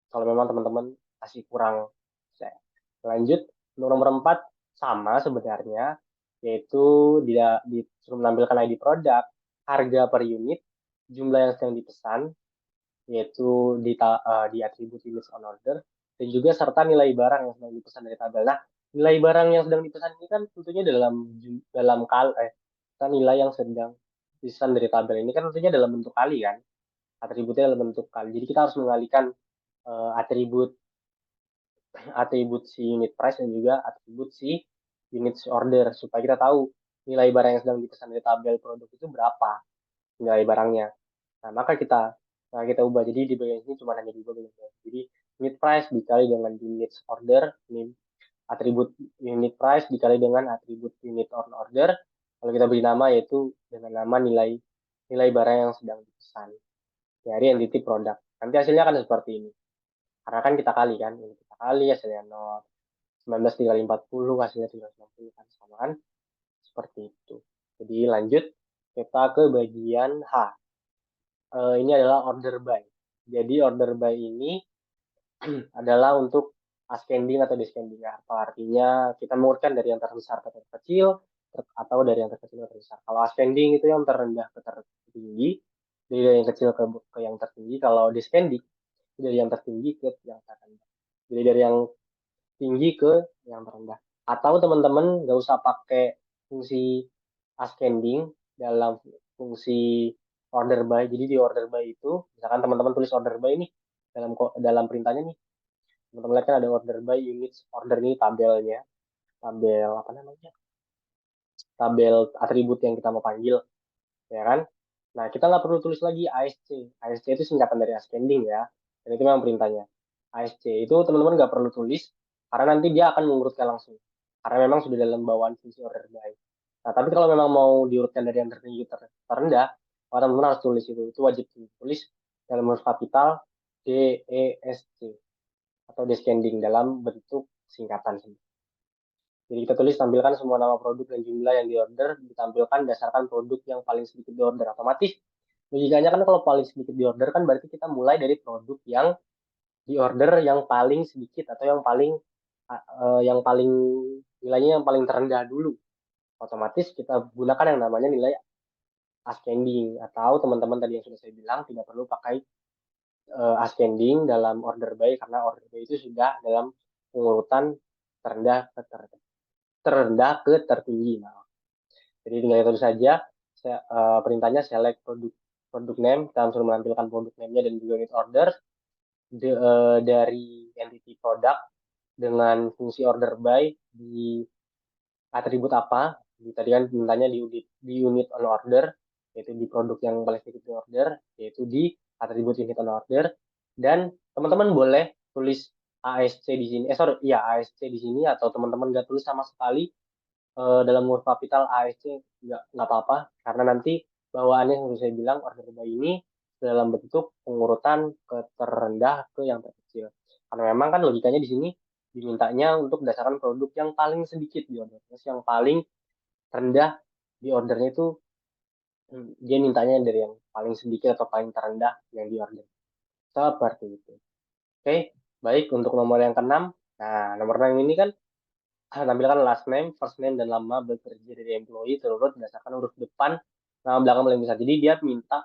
Kalau memang teman-teman masih kurang, saya lanjut untuk nomor 4 sama sebenarnya, yaitu disuruh menampilkan ID produk, harga per unit, jumlah yang sedang dipesan, yaitu di atribut units on order, dan juga serta nilai barang yang sedang dipesan dari tabel. Nah, nilai barang yang sedang dipesan ini kan tentunya dalam nilai yang sedang dipesan dari tabel ini kan tentunya dalam bentuk kali kan, atributnya dalam bentuk kali. Jadi kita harus mengalihkan atribut atribut si unit price dan juga atribut si unit order supaya kita tahu nilai barang yang sedang dipesan dari tabel produk itu berapa nilai barangnya. Nah, maka kita ubah. Jadi di bagian sini cuma hanya diubah bagian ini. Jadi unit price dikali dengan unit order, ini atribut unit price dikali dengan atribut unit on order. Kalau kita beri nama yaitu dengan nama nilai barang yang sedang dipesan dari entity produk. Nanti hasilnya akan seperti ini. Karena kan kita kali kan, ini kita kali hasilnya 0. 19 dikali 40 hasilnya 360 kan sama kan? Seperti itu. Jadi lanjut kita ke bagian H. Ini adalah order by. Jadi order by ini adalah untuk ascending atau descending. Apa artinya kita mengurutkan dari yang terbesar ke terkecil atau dari yang terkecil ke terbesar. Kalau ascending itu yang terendah ke tertinggi, dari yang kecil ke yang tertinggi. Kalau descending dari yang tertinggi ke yang terendah. Jadi dari yang tinggi ke yang terendah. Atau teman-teman nggak usah pakai fungsi ascending dalam fungsi order by. Jadi di order by itu, misalkan teman-teman tulis order by ini dalam perintahnya nih, teman-teman lihat kan ada order by units order ini tabelnya, tabel apa namanya, tabel atribut yang kita mau panggil, ya kan? Nah, kita nggak perlu tulis lagi ASC. ASC itu singkatan dari ascending ya, dan itu memang perintahnya. ASC itu teman-teman nggak perlu tulis, karena nanti dia akan mengurutkan langsung. Karena memang sudah dalam bawaan fungsi order by. Nah, tapi kalau memang mau diurutkan dari yang tertinggi ke terendah, maka teman-teman harus tulis itu. Itu wajib ditulis dalam huruf kapital D, E, S, C. Atau descending dalam bentuk singkatan. Jadi kita tulis tampilkan semua nama produk dan jumlah yang diorder ditampilkan berdasarkan produk yang paling sedikit diorder. Otomatis logikanya kan kalau paling sedikit diorder kan berarti kita mulai dari produk yang diorder yang paling sedikit atau yang paling nilainya yang paling terendah dulu. Otomatis kita gunakan yang namanya nilai ascending atau teman-teman tadi yang sudah saya bilang tidak perlu pakai ascending dalam order by karena order by itu sudah dalam pengurutan terendah ke tertinggi. Nah, jadi tinggal itu saja perintahnya select produk name, kita langsung menampilkan produk name-nya dan juga unit order dari entity product dengan fungsi order by di atribut apa. Tadi kan mintanya di unit on order, yaitu di produk yang paling sedikit di order, yaitu di atribut unit on order. Dan teman-teman boleh tulis ASC di sini, iya ASC di sini, atau teman-teman nggak tulis sama sekali dalam huruf kapital ASC nggak apa-apa karena nanti bawaannya yang saya bilang order by ini dalam bentuk pengurutan ke terendah ke yang terkecil. Karena memang kan logikanya di sini dimintanya untuk berdasarkan produk yang paling sedikit di order, yang paling rendah di ordernya itu dia mintanya dari yang paling sedikit atau paling terendah yang di order. Seperti itu. Oke, baik untuk nomor yang keenam. Nah, nomor 6 ini kan tampilkan last name, first name, dan lama bekerja dari employee terurut berdasarkan huruf depan, nama belakang paling besar. Jadi dia minta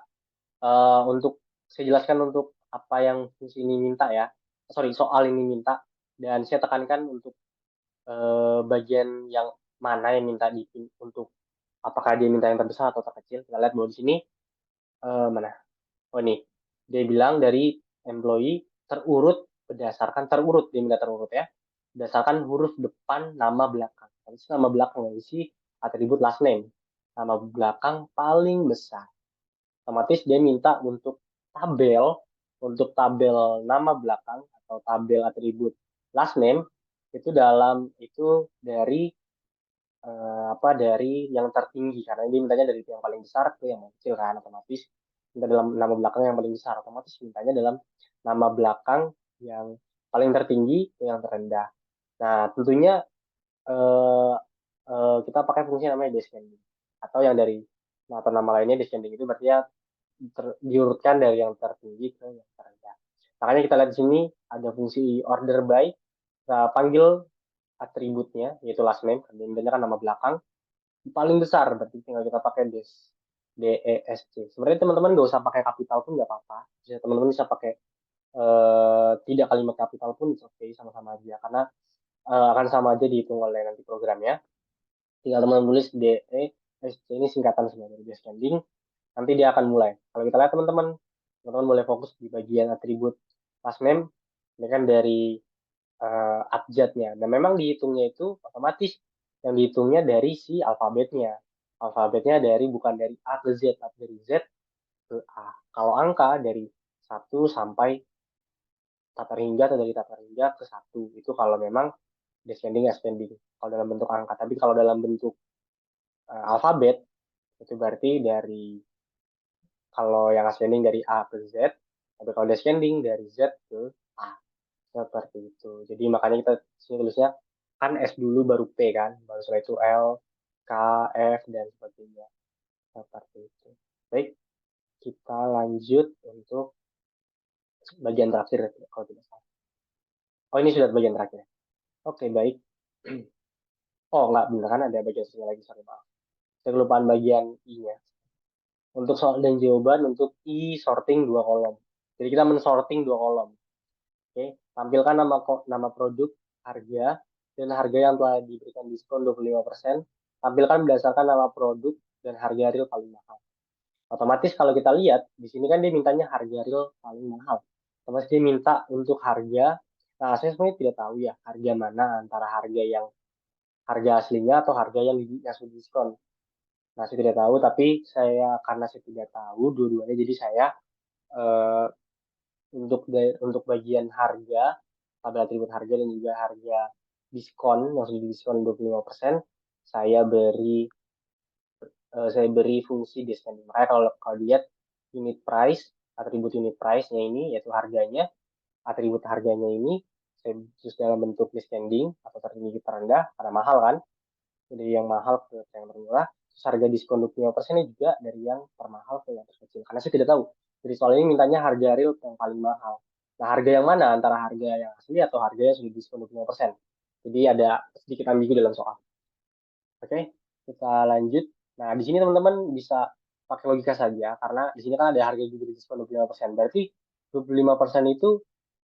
untuk saya jelaskan untuk apa yang fungsi ini minta ya. Sorry, soal ini minta. Dan saya tekankan untuk bagian yang mana yang minta untuk apakah dia minta yang terbesar atau terkecil. Kita lihat bahwa di sini mana? Oh ini, dia bilang dari employee terurut, dia minta terurut ya, berdasarkan huruf depan nama belakang. Harus nama belakang isi atribut last name. Nama belakang paling besar. Otomatis dia minta untuk tabel untuk tabel nama belakang atau tabel atribut last name itu dari dari yang tertinggi karena ini mintanya dari yang paling besar ke yang paling kecil kan otomatis minta dalam nama belakang yang paling besar otomatis mintanya dalam nama belakang yang paling tertinggi ke yang terendah. Nah tentunya eh, kita pakai fungsi namanya descending atau yang dari atau nama lainnya descending itu berarti ya diurutkan dari yang tertinggi ke yang terendah. Makanya kita lihat di sini ada fungsi order by, kita panggil atributnya yaitu last name, karena kan nama belakang paling besar berarti tinggal kita pakai DESC. Sebenarnya teman-teman nggak usah pakai kapital pun nggak apa-apa. Teman-teman bisa pakai tidak kalimat kapital pun oke okay, sama-sama aja karena akan sama aja dihitung oleh nanti programnya. Tinggal teman-teman tulis DESC ini singkatan sebenarnya dari descending. Nanti dia akan mulai. Kalau kita lihat teman-teman, teman-teman boleh fokus di bagian atribut last name. Ini kan dari abjadnya. Dan memang dihitungnya itu otomatis yang dihitungnya dari si alfabetnya. Alfabetnya dari bukan dari A ke Z, tapi dari Z ke A. Kalau angka dari 1 sampai tata hingga atau dari tata hingga ke 1. Itu kalau memang descending ascending. Kalau dalam bentuk angka. Tapi kalau dalam bentuk alfabet, itu berarti dari kalau yang ascending dari A ke Z, tapi kalau descending dari Z ke A. Seperti itu. Jadi makanya kita sini tulisnya kan S dulu baru P kan, baru setelah itu L, K, F dan sebagainya. Seperti itu. Baik, kita lanjut untuk bagian terakhir kalau tidak salah. Oh ini sudah bagian terakhir. Oke baik. Oh nggak benar kan ada bagian sini lagi sorry maaf. Saya kelupaan bagian I-nya. Untuk soal dan jawaban untuk I sorting 2 kolom. Jadi kita mensorting 2 kolom. Oke, tampilkan nama produk, harga, dan harga yang telah diberikan diskon 25%. Tampilkan berdasarkan nama produk dan harga real paling mahal. Otomatis kalau kita lihat, di sini kan dia mintanya harga real paling mahal. Otomatis dia minta untuk harga. Nah, saya sebenarnya tidak tahu ya harga mana antara harga aslinya atau harga yang sudah diskon. Nah, saya tidak tahu, tapi karena saya tidak tahu dua-duanya, jadi saya eh, untuk bagian harga, tabel atribut harga dan juga harga diskon yang sudah diskon 25%, saya beri fungsi descending. Makanya kalau lihat unit price, atribut unit price-nya ini yaitu harganya, atribut harganya ini saya terus dalam bentuk descending atau tertinggi terendah karena mahal kan. Dari yang mahal ke yang termurah. Terus harga diskon 25% ini juga dari yang termahal ke yang terkecil. Karena saya tidak tahu. Jadi soal ini mintanya harga real yang paling mahal. Nah, harga yang mana antara harga yang asli atau harga yang sudah diskon 25%. Jadi ada sedikit ambigu dalam soal. Oke, kita lanjut. Nah, di sini teman-teman bisa pakai logika saja karena di sini kan ada harga juga diskon 25%. Berarti 25% itu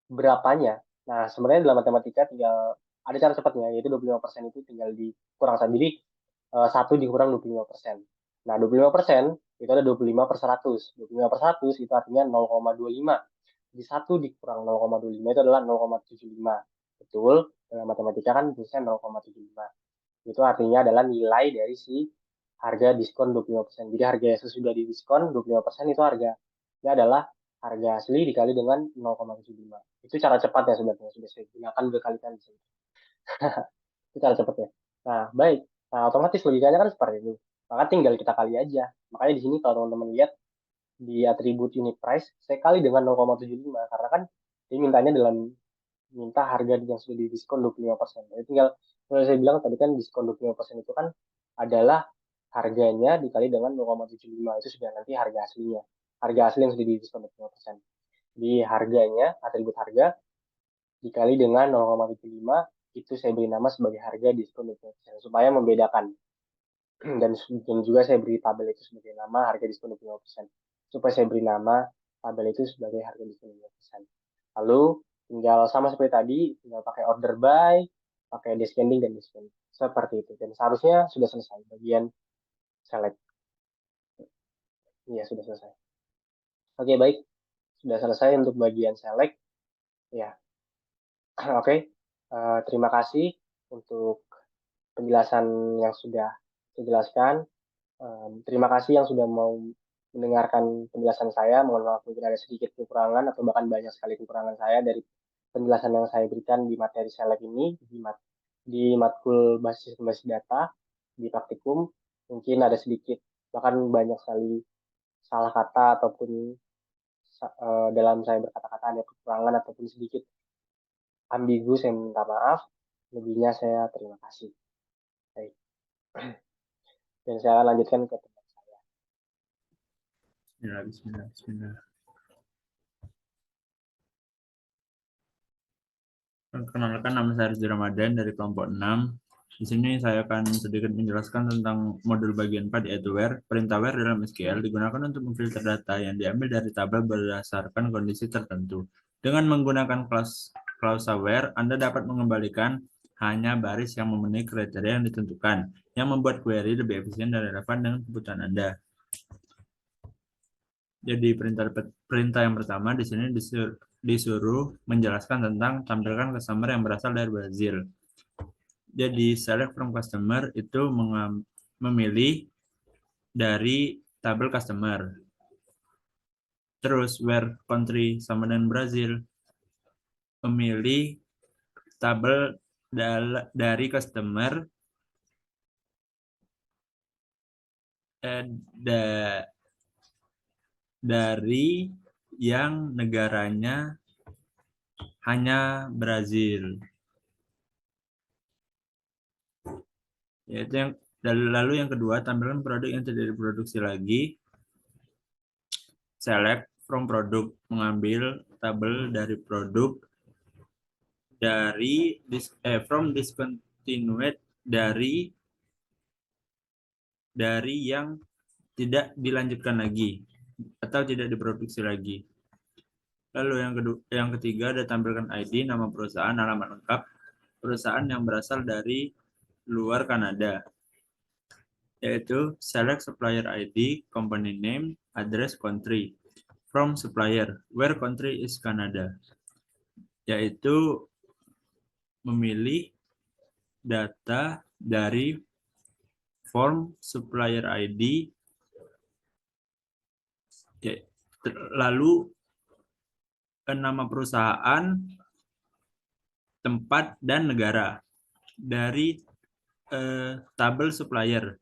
berapanya? Nah, sebenarnya dalam matematika tinggal ada cara cepatnya, yaitu 25% itu tinggal dikurang saja. Jadi, 1 dikurang 25%. Nah, 25% itu ada 25 per 100. 25 per 100 itu artinya 0,25. Jadi 1 dikurang 0,25 itu adalah 0,75. Betul, dalam matematika kan tulisnya 0,75. Itu artinya adalah nilai dari si harga diskon 25%. Jadi harga yang sesudah didiskon 25% itu harganya adalah harga asli dikali dengan 0,75. Itu cara cepatnya sebenarnya sudah saya gunakan berkali-kali. Itu cara cepatnya. Nah, baik. Nah, otomatis logikanya kan seperti itu. Maka tinggal kita kali aja. Makanya di sini kalau teman-teman lihat di atribut unit price, saya kali dengan 0,75. Karena kan dia mintanya minta harga yang sudah didiskon 25%. Jadi tinggal, kalau saya bilang tadi kan diskon 25% itu kan adalah harganya dikali dengan 0,75. Itu sudah nanti harga aslinya. Harga asli yang sudah didiskon 25%. Di harganya, atribut harga, dikali dengan 0,75, itu saya beri nama sebagai harga diskon 25%. Supaya membedakan. Dan juga saya beri tabel itu sebagai nama harga diskon 25%. Supaya saya beri nama tabel itu sebagai harga diskon 25%. Lalu tinggal sama seperti tadi, tinggal pakai order by, pakai descending dan descending. Seperti itu. Dan seharusnya sudah selesai bagian select. Iya, sudah selesai. Oke, baik. Sudah selesai untuk bagian select. Ya, oke. Terima kasih untuk penjelasan yang sudah saya jelaskan. Terima kasih yang sudah mau mendengarkan penjelasan saya. Mohon maaf mungkin ada sedikit kekurangan atau bahkan banyak sekali kekurangan saya dari penjelasan yang saya berikan di materi seleb ini, di matkul basis data, di praktikum. Mungkin ada sedikit, bahkan banyak sekali salah kata ataupun dalam saya berkata-kata ada kekurangan ataupun sedikit ambigu, saya minta maaf. Lebihnya saya terima kasih. Baik. Dan saya lanjutkan ke teman saya. Bismillah, bismillah, bismillah. Perkenalkan, nama saya Rizky Ramadan dari kelompok 6. Di sini saya akan sedikit menjelaskan tentang modul bagian 4 yaitu where. Perintah where dalam SQL digunakan untuk memfilter data yang diambil dari tabel berdasarkan kondisi tertentu. Dengan menggunakan klausa where, Anda dapat mengembalikan hanya baris yang memenuhi kriteria yang ditentukan, yang membuat query lebih efisien dan relevan dengan kebutuhan Anda. Jadi perintah yang pertama di sini disuruh menjelaskan tentang tampilkan customer yang berasal dari Brazil. Jadi select from customer itu memilih dari tabel customer. Terus where country sama dengan Brazil, memilih tabel dari customer dari yang negaranya hanya Brazil. Yaitu yang lalu yang kedua, tampilkan produk yang tidak diproduksi lagi. Select from produk, mengambil tabel dari produk from discontinued dari yang tidak dilanjutkan lagi atau tidak diproduksi lagi. Lalu yang ketiga ada tampilkan ID, nama perusahaan, alamat lengkap perusahaan yang berasal dari luar Kanada, yaitu select supplier ID, company name, address, country. From supplier, where country is Canada, yaitu memilih data dari form supplier ID, lalu nama perusahaan, tempat, dan negara dari tabel supplier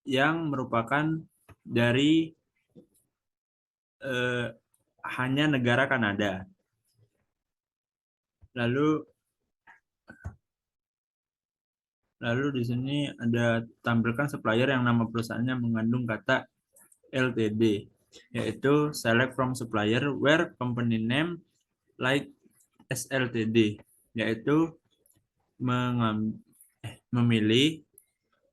yang merupakan dari hanya negara Kanada. Lalu di sini ada tampilkan supplier yang nama perusahaannya mengandung kata LTD, yaitu select from supplier where company name like SLTD, yaitu memilih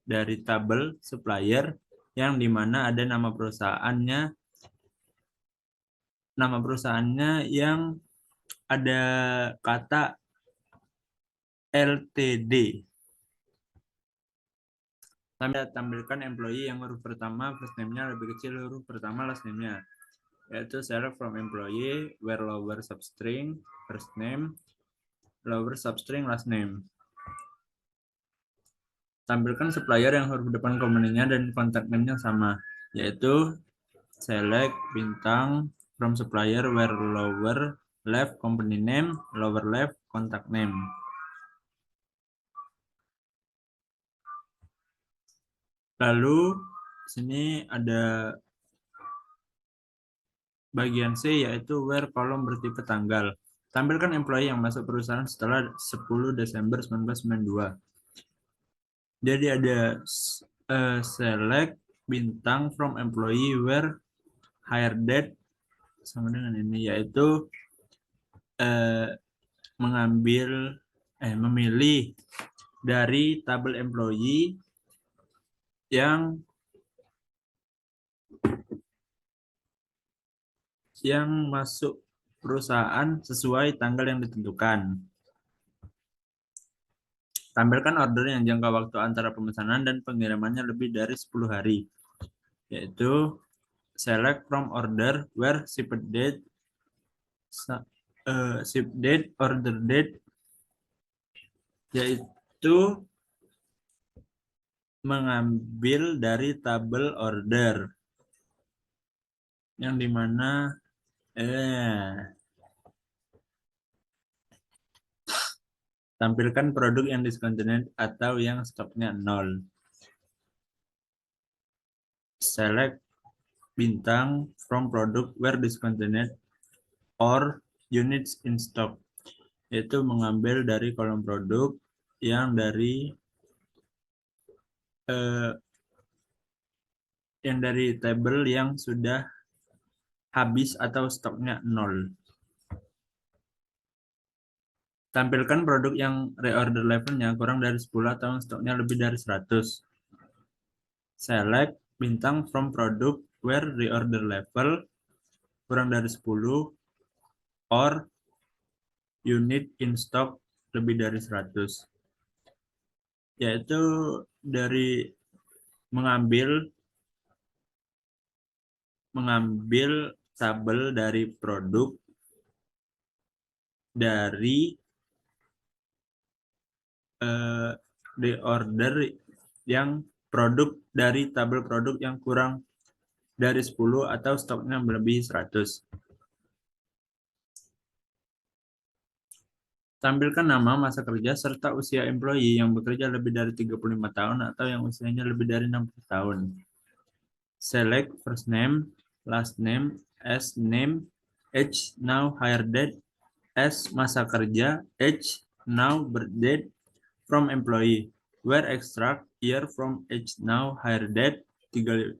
dari tabel supplier yang dimana ada nama perusahaannya yang ada kata LTD. Tampilkan employee yang huruf pertama first name-nya lebih kecil huruf pertama last name-nya, yaitu select from employee where lower substring first name, lower substring last name. Tampilkan supplier yang huruf depan company-nya dan contact name-nya sama, yaitu select bintang from supplier where lower left company name, lower left contact name. Lalu sini ada bagian C, yaitu where kolom bertipe tanggal. Tampilkan employee yang masuk perusahaan setelah 10 Desember 1992. Jadi ada select bintang from employee where hire date sama dengan ini, yaitu memilih dari tabel employee yang masuk perusahaan sesuai tanggal yang ditentukan. Tampilkan order yang jangka waktu antara pemesanan dan pengirimannya lebih dari 10 hari, yaitu select from order where ship date, order date, yaitu mengambil dari tabel order. yang dimana tampilkan produk yang discontinued atau yang stoknya 0. Select bintang from product where discontinued or units in stock. Itu mengambil dari kolom produk yang dari tabel yang sudah habis atau stoknya 0. Tampilkan produk yang reorder levelnya kurang dari 10 atau stoknya lebih dari 100. Select bintang from product where reorder level kurang dari 10 or unit in stock lebih dari 100. Yaitu dari mengambil tabel dari produk dari reorder yang produk dari tabel produk yang kurang dari 10 atau stoknya melebihi 100. Tampilkan nama, masa kerja, serta usia employee yang bekerja lebih dari 35 tahun atau yang usianya lebih dari 60 tahun. Select first name, last name, as name, age, now, hire date, as masa kerja, age, now, birth date, from employee, where extract, year from age, now, hire date, 35,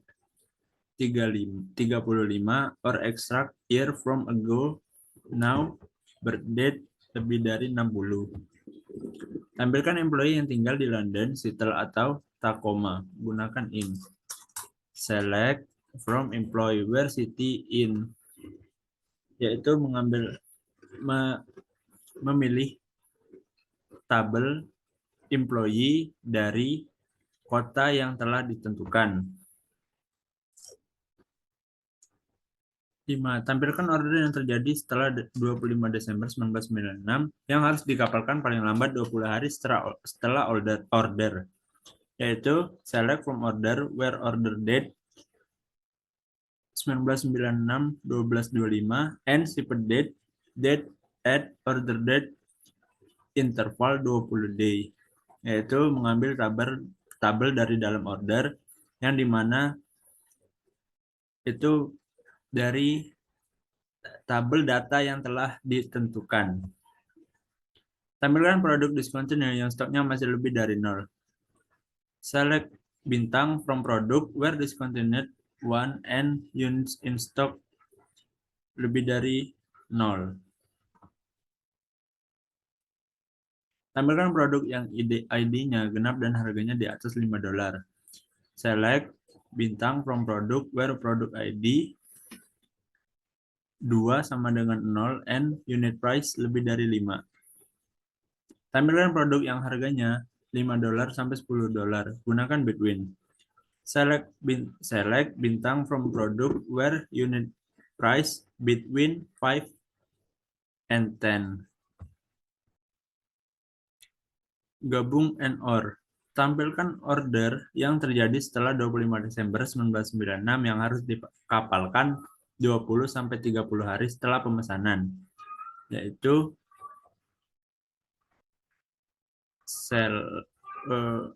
or extract, year from ago, now, birth date, lebih dari 60. Tampilkan employee yang tinggal di London, Seattle, atau Tacoma. Gunakan in. Select from employee where city in. Yaitu memilih tabel employee dari kota yang telah ditentukan. 5. Tampilkan order yang terjadi setelah 25 Desember 1996 yang harus dikapalkan paling lambat 20 hari setelah order. Yaitu select from order where order date 1996-1225 and shipment date at order date interval 20 day. Yaitu mengambil tabel dari dalam order yang dimana itu dari tabel data yang telah ditentukan. Tampilkan produk discontinued yang stoknya masih lebih dari 0. Select bintang from product where discontinued 1 and units in stock lebih dari 0. Tampilkan produk yang ID-nya genap dan harganya di atas $5. Select bintang from product where product ID 2 sama dengan 0 and unit price lebih dari 5. Tampilkan produk yang harganya $5 sampai $10. Gunakan between. Select bintang from product where unit price between 5 and 10. Gabung and or. Tampilkan order yang terjadi setelah 25 Desember 1996 yang harus dikapalkan 20 sampai 30 hari setelah pemesanan. Yaitu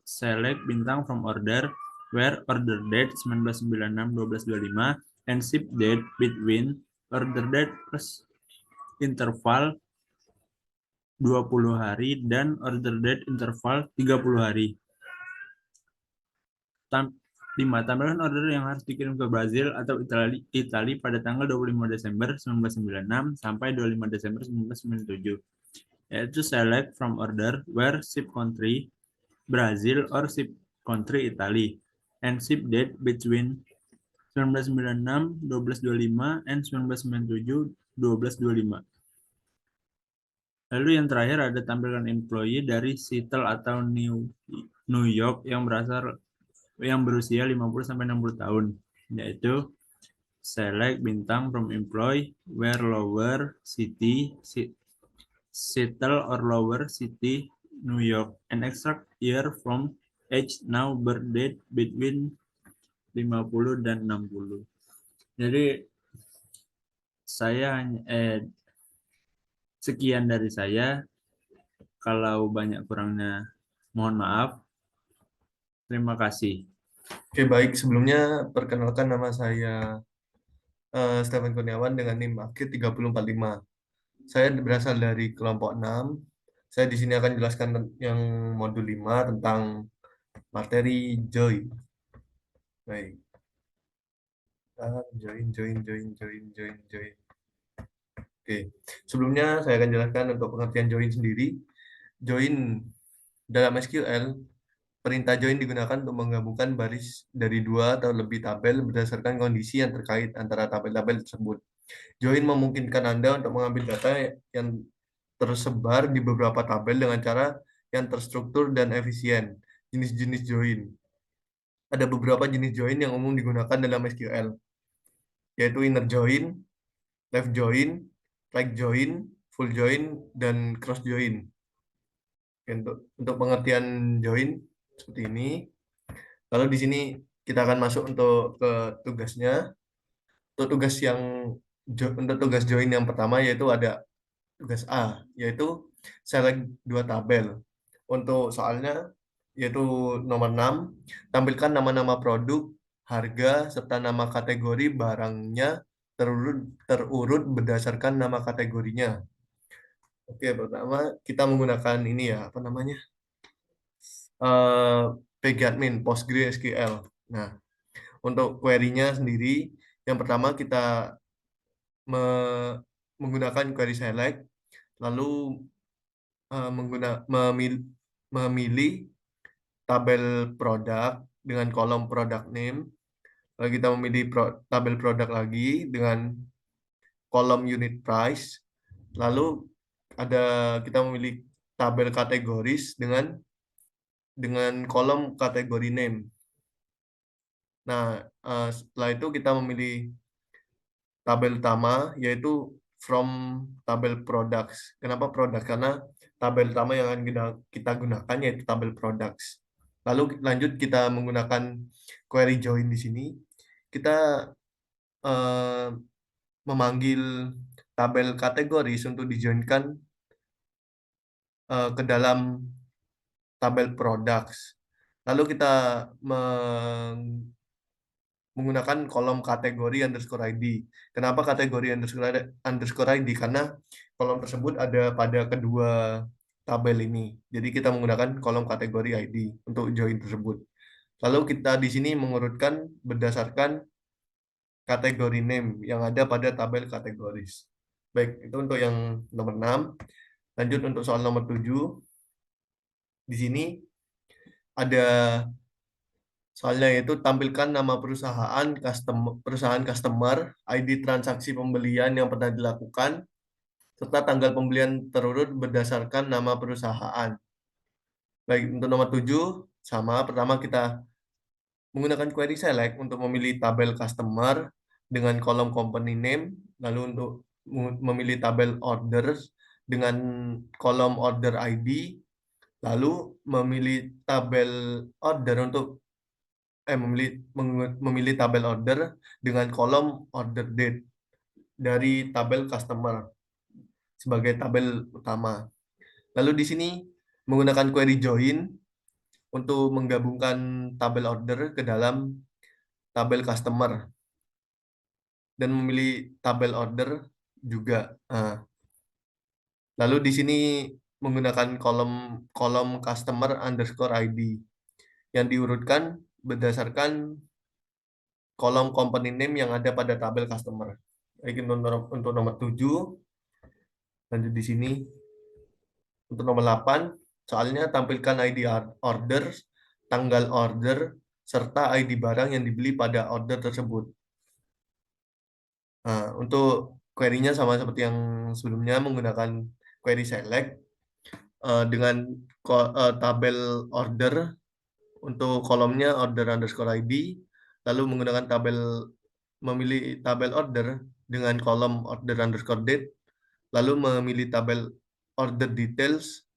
select bintang from order where order date 1996-1225 and ship date between order date plus interval 20 hari dan order date interval 30 hari. 5. Tampilkan order yang harus dikirim ke Brazil atau Italia pada tanggal 25 Desember 1996 sampai 25 Desember 1997. Yaitu select from order where ship country Brazil or ship country Italy and ship date between 1996 1225 and 1997 1225. Lalu yang terakhir ada tampilkan employee dari Seattle atau New York yang berusia 50 sampai 60 tahun, yaitu select bintang from employee where lower city Seattle or lower city New York and extract year from age now birth date between 50 dan 60. Jadi Sekian dari saya. Kalau banyak kurangnya mohon maaf. Terima kasih. Oke, baik. Sebelumnya perkenalkan nama saya Stephen Kurniawan dengan NIM akhir 3045. Saya berasal dari kelompok 6. Saya di sini akan jelaskan yang modul 5 tentang materi join. Baik. Join. Oke. Sebelumnya saya akan jelaskan untuk pengertian join sendiri. Join dalam SQL, perintah join digunakan untuk menggabungkan baris dari 2 atau lebih tabel berdasarkan kondisi yang terkait antara tabel-tabel tersebut. Join memungkinkan Anda untuk mengambil data yang tersebar di beberapa tabel dengan cara yang terstruktur dan efisien. Jenis-jenis join. Ada beberapa jenis join yang umum digunakan dalam SQL, yaitu inner join, left join, right join, full join, dan cross join. Untuk pengertian join seperti ini. Lalu di sini kita akan masuk untuk ke tugasnya. Untuk tugas join yang pertama yaitu ada tugas A, yaitu select 2 tabel. Untuk soalnya yaitu nomor 6, tampilkan nama-nama produk, harga, serta nama kategori barangnya terurut berdasarkan nama kategorinya. Oke, pertama kita menggunakan ini ya, apa namanya? PGAdmin, PostgreSQL. Nah, untuk query-nya sendiri, yang pertama kita menggunakan query select, lalu memilih tabel produk dengan kolom product name, lalu kita memilih tabel produk lagi dengan kolom unit price, lalu kita memilih tabel kategoris dengan kolom kategori name. Nah, setelah itu kita memilih tabel utama yaitu from tabel products. Kenapa products? Karena tabel utama yang akan kita gunakan yaitu tabel products. Lalu lanjut kita menggunakan query join di sini. Kita memanggil tabel kategoris untuk dijoinkan ke dalam tabel products. Lalu kita menggunakan kolom kategori underscore ID. Kenapa kategori underscore ID? Karena kolom tersebut ada pada kedua tabel ini. Jadi kita menggunakan kolom kategori ID untuk join tersebut. Lalu kita di sini mengurutkan berdasarkan kategori name yang ada pada tabel kategoris. Baik, itu untuk yang nomor 6. Lanjut untuk soal nomor 7. Di sini ada soalnya yaitu tampilkan nama perusahaan customer, ID transaksi pembelian yang pernah dilakukan, serta tanggal pembelian terurut berdasarkan nama perusahaan. Baik, untuk nomor 7, sama. Pertama kita menggunakan query select untuk memilih tabel customer dengan kolom company name, lalu untuk memilih tabel orders dengan kolom order ID, lalu memilih tabel order memilih tabel order dengan kolom order date dari tabel customer sebagai tabel utama. Lalu di sini menggunakan query join untuk menggabungkan tabel order ke dalam tabel customer dan memilih tabel order juga. Lalu di sini menggunakan kolom customer underscore ID yang diurutkan berdasarkan kolom company name yang ada pada tabel customer. Baik, untuk nomor 7, lanjut di sini. Untuk nomor 8, soalnya tampilkan ID order, tanggal order, serta ID barang yang dibeli pada order tersebut. Nah, untuk query-nya sama seperti yang sebelumnya, menggunakan query select dengan tabel order untuk kolomnya order underscore ID, lalu menggunakan memilih tabel order dengan kolom order underscore date, lalu memilih tabel order details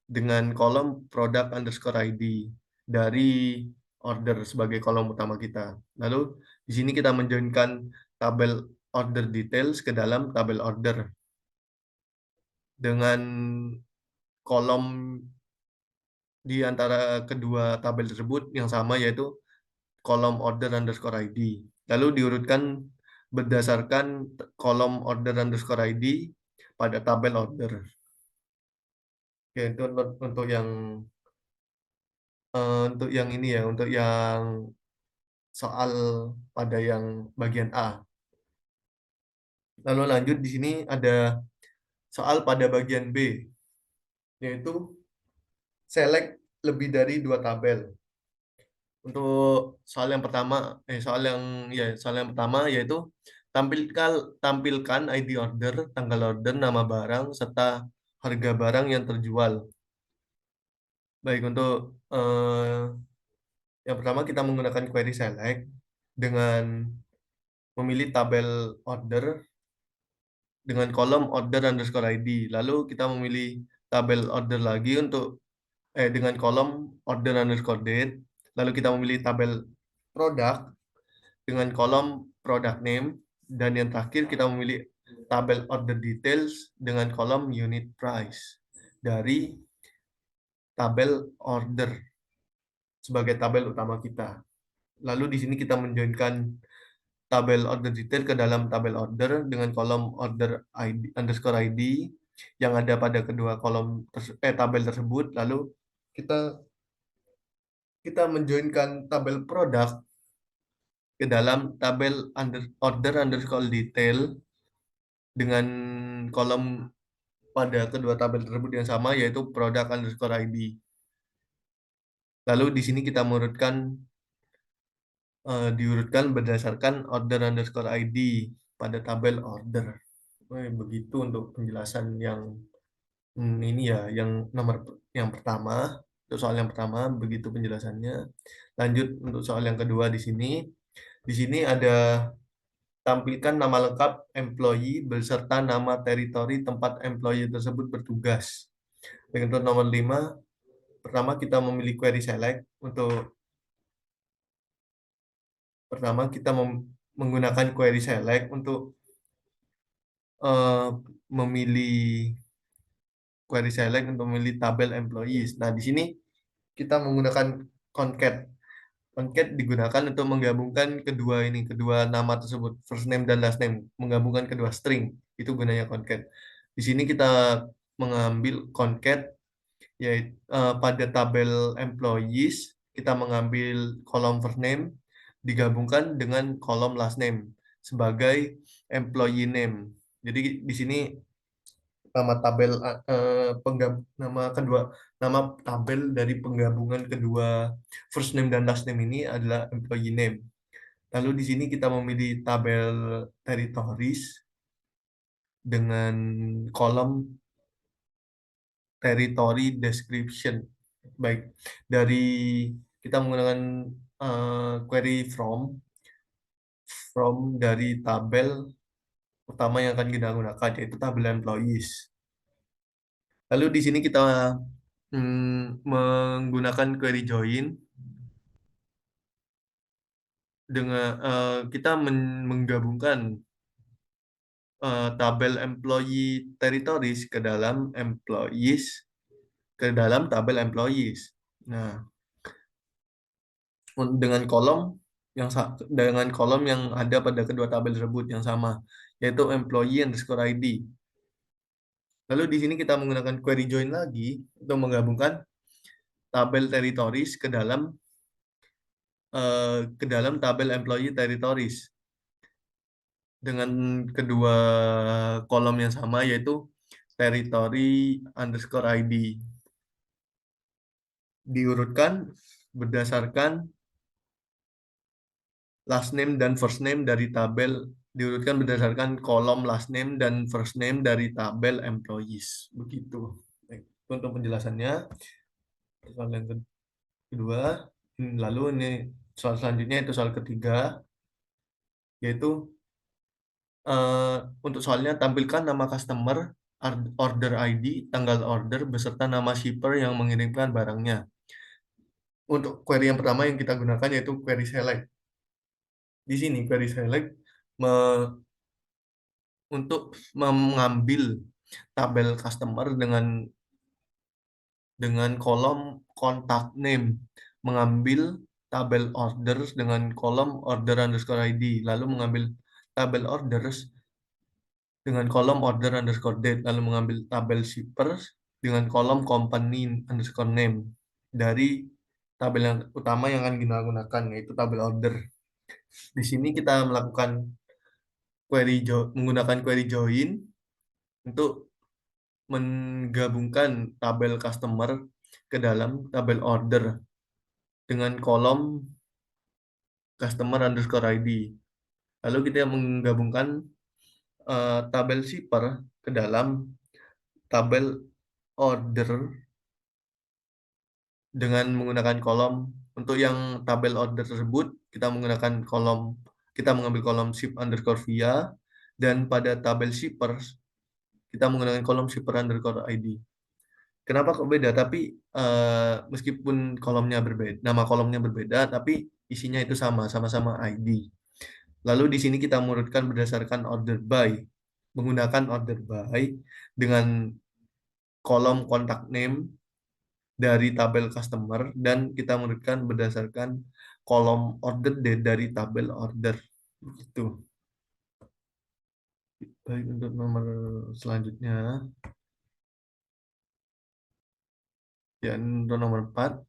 dengan kolom product underscore ID dari order sebagai kolom utama kita. Lalu di sini kita menjoinkan tabel order details ke dalam tabel order dengan kolom di antara kedua tabel tersebut yang sama, yaitu kolom order underscore ID. Lalu diurutkan berdasarkan kolom order underscore ID pada tabel order. Oke, itu untuk yang ini ya, untuk yang soal pada yang bagian A. Lalu lanjut, di sini ada soal pada bagian B, yaitu select lebih dari 2 tabel. Untuk soal yang pertama, soal yang pertama yaitu tampilkan ID order, tanggal order, nama barang, serta harga barang yang terjual. Baik, untuk yang pertama kita menggunakan query select dengan memilih tabel order dengan kolom order underscore ID. Lalu kita memilih tabel order lagi dengan kolom order underscore date. Lalu kita memilih tabel produk dengan kolom product name. Dan yang terakhir kita memilih tabel order details dengan kolom unit price dari tabel order sebagai tabel utama kita. Lalu di sini kita menjoinkan tabel order detail ke dalam tabel order dengan kolom order ID underscore ID yang ada pada kedua tabel tersebut. Lalu kita menjoinkan tabel produk ke dalam tabel order underscore detail dengan kolom pada kedua tabel tersebut yang sama, yaitu product underscore ID. Lalu di sini kita diurutkan berdasarkan order underscore ID pada tabel order. Begitu untuk penjelasan yang ini ya, yang pertama. Untuk soal yang pertama begitu penjelasannya. Lanjut untuk soal yang kedua di sini. Di sini ada tampilkan nama lengkap employee beserta nama teritori tempat employee tersebut bertugas. Untuk nomor 5, pertama kita memilih query select. Pertama kita menggunakan query select untuk memilih tabel employees. Nah, di sini kita menggunakan concat. Concat digunakan untuk menggabungkan kedua nama tersebut, first name dan last name, menggabungkan kedua string. Itu gunanya concat. Di sini kita mengambil concat yaitu pada tabel employees, kita mengambil kolom first name digabungkan dengan kolom last name sebagai employee name. Jadi di sini nama tabel dari penggabungan kedua first name dan last name ini adalah employee name. Lalu di sini kita memilih tabel territories dengan kolom territory description. Baik, kita menggunakan query from dari tabel utama yang akan kita gunakan, yaitu tabel employees. Lalu di sini kita menggunakan query join dengan kita menggabungkan tabel employee territories ke dalam tabel employees. Nah, dengan kolom yang ada pada kedua tabel tersebut yang sama, yaitu employee underscore ID. Lalu di sini kita menggunakan query join lagi untuk menggabungkan tabel territories ke dalam tabel employee territories dengan kedua kolom yang sama, yaitu territory underscore ID. Diurutkan berdasarkan last name dan first name dari tabel, diurutkan berdasarkan kolom last name dan first name dari tabel employees. Begitu. Baik, untuk penjelasannya. Soal yang kedua, lalu ini soal selanjutnya itu soal ketiga, yaitu untuk soalnya tampilkan nama customer, order ID, tanggal order, beserta nama shipper yang mengirimkan barangnya. Untuk query yang pertama yang kita gunakan yaitu query select. Di sini query select untuk mengambil tabel customer dengan kolom kontak name, mengambil tabel orders dengan kolom order underscore ID, lalu mengambil tabel orders dengan kolom order underscore date, lalu mengambil tabel shippers dengan kolom company underscore name dari tabel yang utama yang akan kita gunakan, yaitu tabel order. Di sini kita melakukan menggunakan query join untuk menggabungkan tabel customer ke dalam tabel order dengan kolom customer underscore ID. Lalu kita menggabungkan tabel shipper ke dalam tabel order dengan menggunakan kolom. Untuk yang tabel order tersebut, kita mengambil kolom ship underscore via, dan pada tabel shippers, kita menggunakan kolom shipper underscore ID. Kenapa kok beda? Tapi meskipun nama kolomnya berbeda, tapi isinya itu sama-sama ID. Lalu di sini kita mengurutkan berdasarkan order by, menggunakan order by dengan kolom kontak name dari tabel customer, dan kita mengurutkan berdasarkan kolom order date dari tabel order. Itu. Baik, untuk nomor selanjutnya. Ya, untuk nomor 4.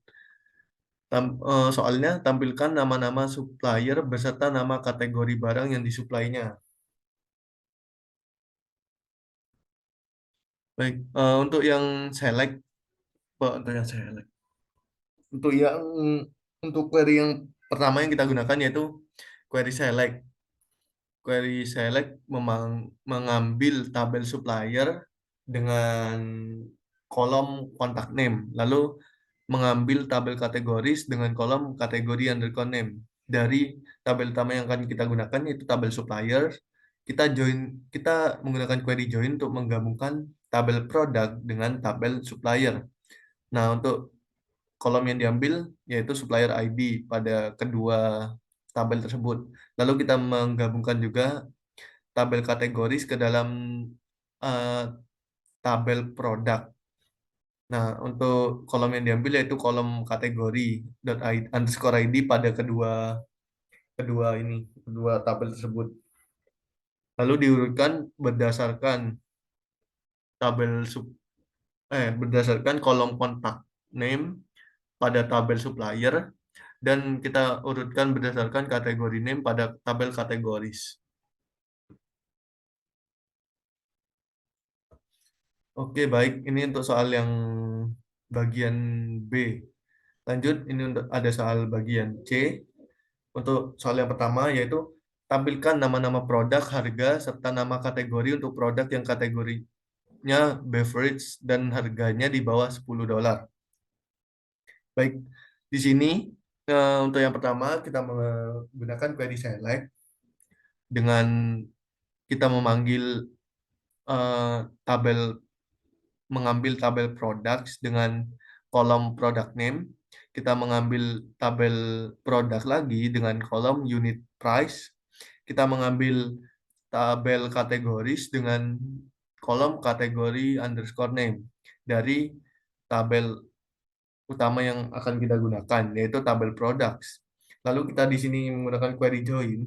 Soalnya tampilkan nama-nama supplier beserta nama kategori barang yang disuplainya. Baik, untuk yang select, untuk query yang pertama yang kita gunakan yaitu query select. Query select mengambil tabel supplier dengan kolom kontak name, lalu mengambil tabel kategoris dengan kolom kategori underscore name. Dari tabel utama yang akan kita gunakan yaitu tabel supplier, kita menggunakan query join untuk menggabungkan tabel produk dengan tabel supplier. Nah, untuk kolom yang diambil yaitu supplier ID pada kedua tabel tersebut. Lalu kita menggabungkan juga tabel kategoris ke dalam uh, tabel produk. Nah, untuk kolom yang diambil yaitu kolom kategori underscore ID pada kedua tabel tersebut. Lalu diurutkan berdasarkan kolom kontak name pada tabel supplier, dan kita urutkan berdasarkan kategori name pada tabel kategoris. Oke, baik. Ini untuk soal yang bagian B. Lanjut, ini ada soal bagian C. Untuk soal yang pertama yaitu tampilkan nama-nama produk, harga, serta nama kategori untuk produk yang kategorinya beverage dan harganya di bawah $10. Baik, di sini untuk yang pertama kita menggunakan query select dengan kita mengambil tabel products dengan kolom product name. Kita mengambil tabel produk lagi dengan kolom unit price. Kita mengambil tabel kategoris dengan kolom kategori underscore name dari tabel utama yang akan kita gunakan, yaitu tabel products. Lalu kita di sini menggunakan query join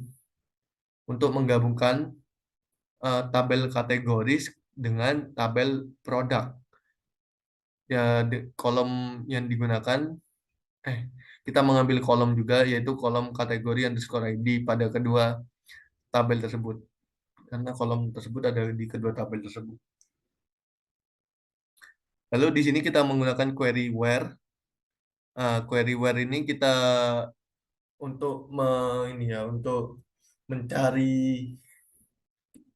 untuk menggabungkan tabel kategoris dengan tabel produk. Ya, kolom yang digunakan, kita mengambil kolom juga, yaitu kolom kategori underscore ID pada kedua tabel tersebut. Karena kolom tersebut ada di kedua tabel tersebut. Lalu di sini kita menggunakan query where. Query where ini kita untuk mencari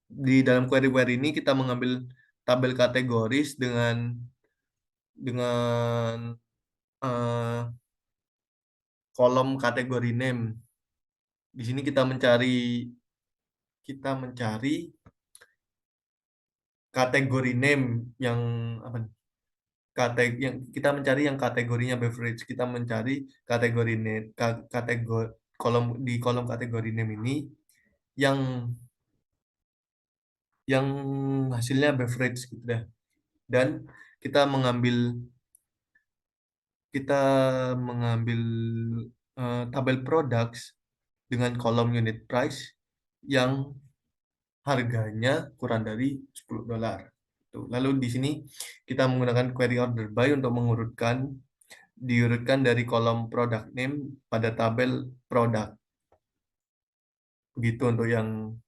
di dalam query where ini kita mengambil tabel kategoris dengan kolom kategori name. Di sini kita mencari kategori name yang kita mencari yang kategorinya beverage. Kita mencari kategori name, kolom kategori name ini yang yang hasilnya beverage gitu deh. Dan kita mengambil kita mengambil tabel products dengan kolom unit price yang harganya kurang dari $10. Tuh. Lalu di sini kita menggunakan query order by untuk diurutkan dari kolom product name pada tabel product. Begitu untuk yang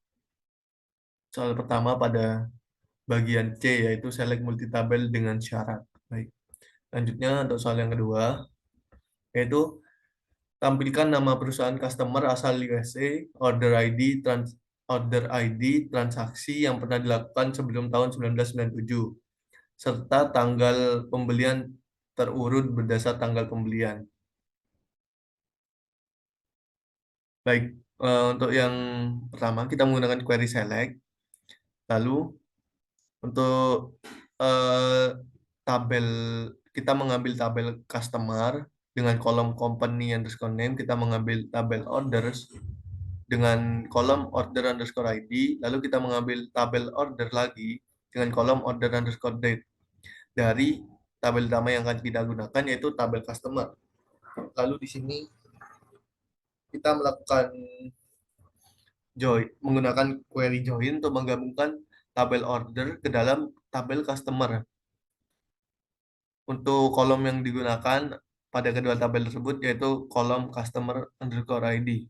soal pertama pada bagian C, yaitu select multitabel dengan syarat. Baik. Lanjutnya untuk soal yang kedua, yaitu tampilkan nama perusahaan customer asal USA, order ID transaksi yang pernah dilakukan sebelum tahun 1997, serta tanggal pembelian terurut berdasar tanggal pembelian. Baik, untuk yang pertama kita menggunakan query select. Lalu untuk eh, tabel kita mengambil tabel customer dengan kolom company underscore name, kita mengambil tabel orders dengan kolom order underscore ID, lalu kita mengambil tabel order lagi dengan kolom order underscore date dari tabel utama yang akan kita gunakan, yaitu tabel customer. Lalu di sini kita melakukan menggunakan query join untuk menggabungkan tabel order ke dalam tabel customer. Untuk kolom yang digunakan pada kedua tabel tersebut yaitu kolom customer underscore ID.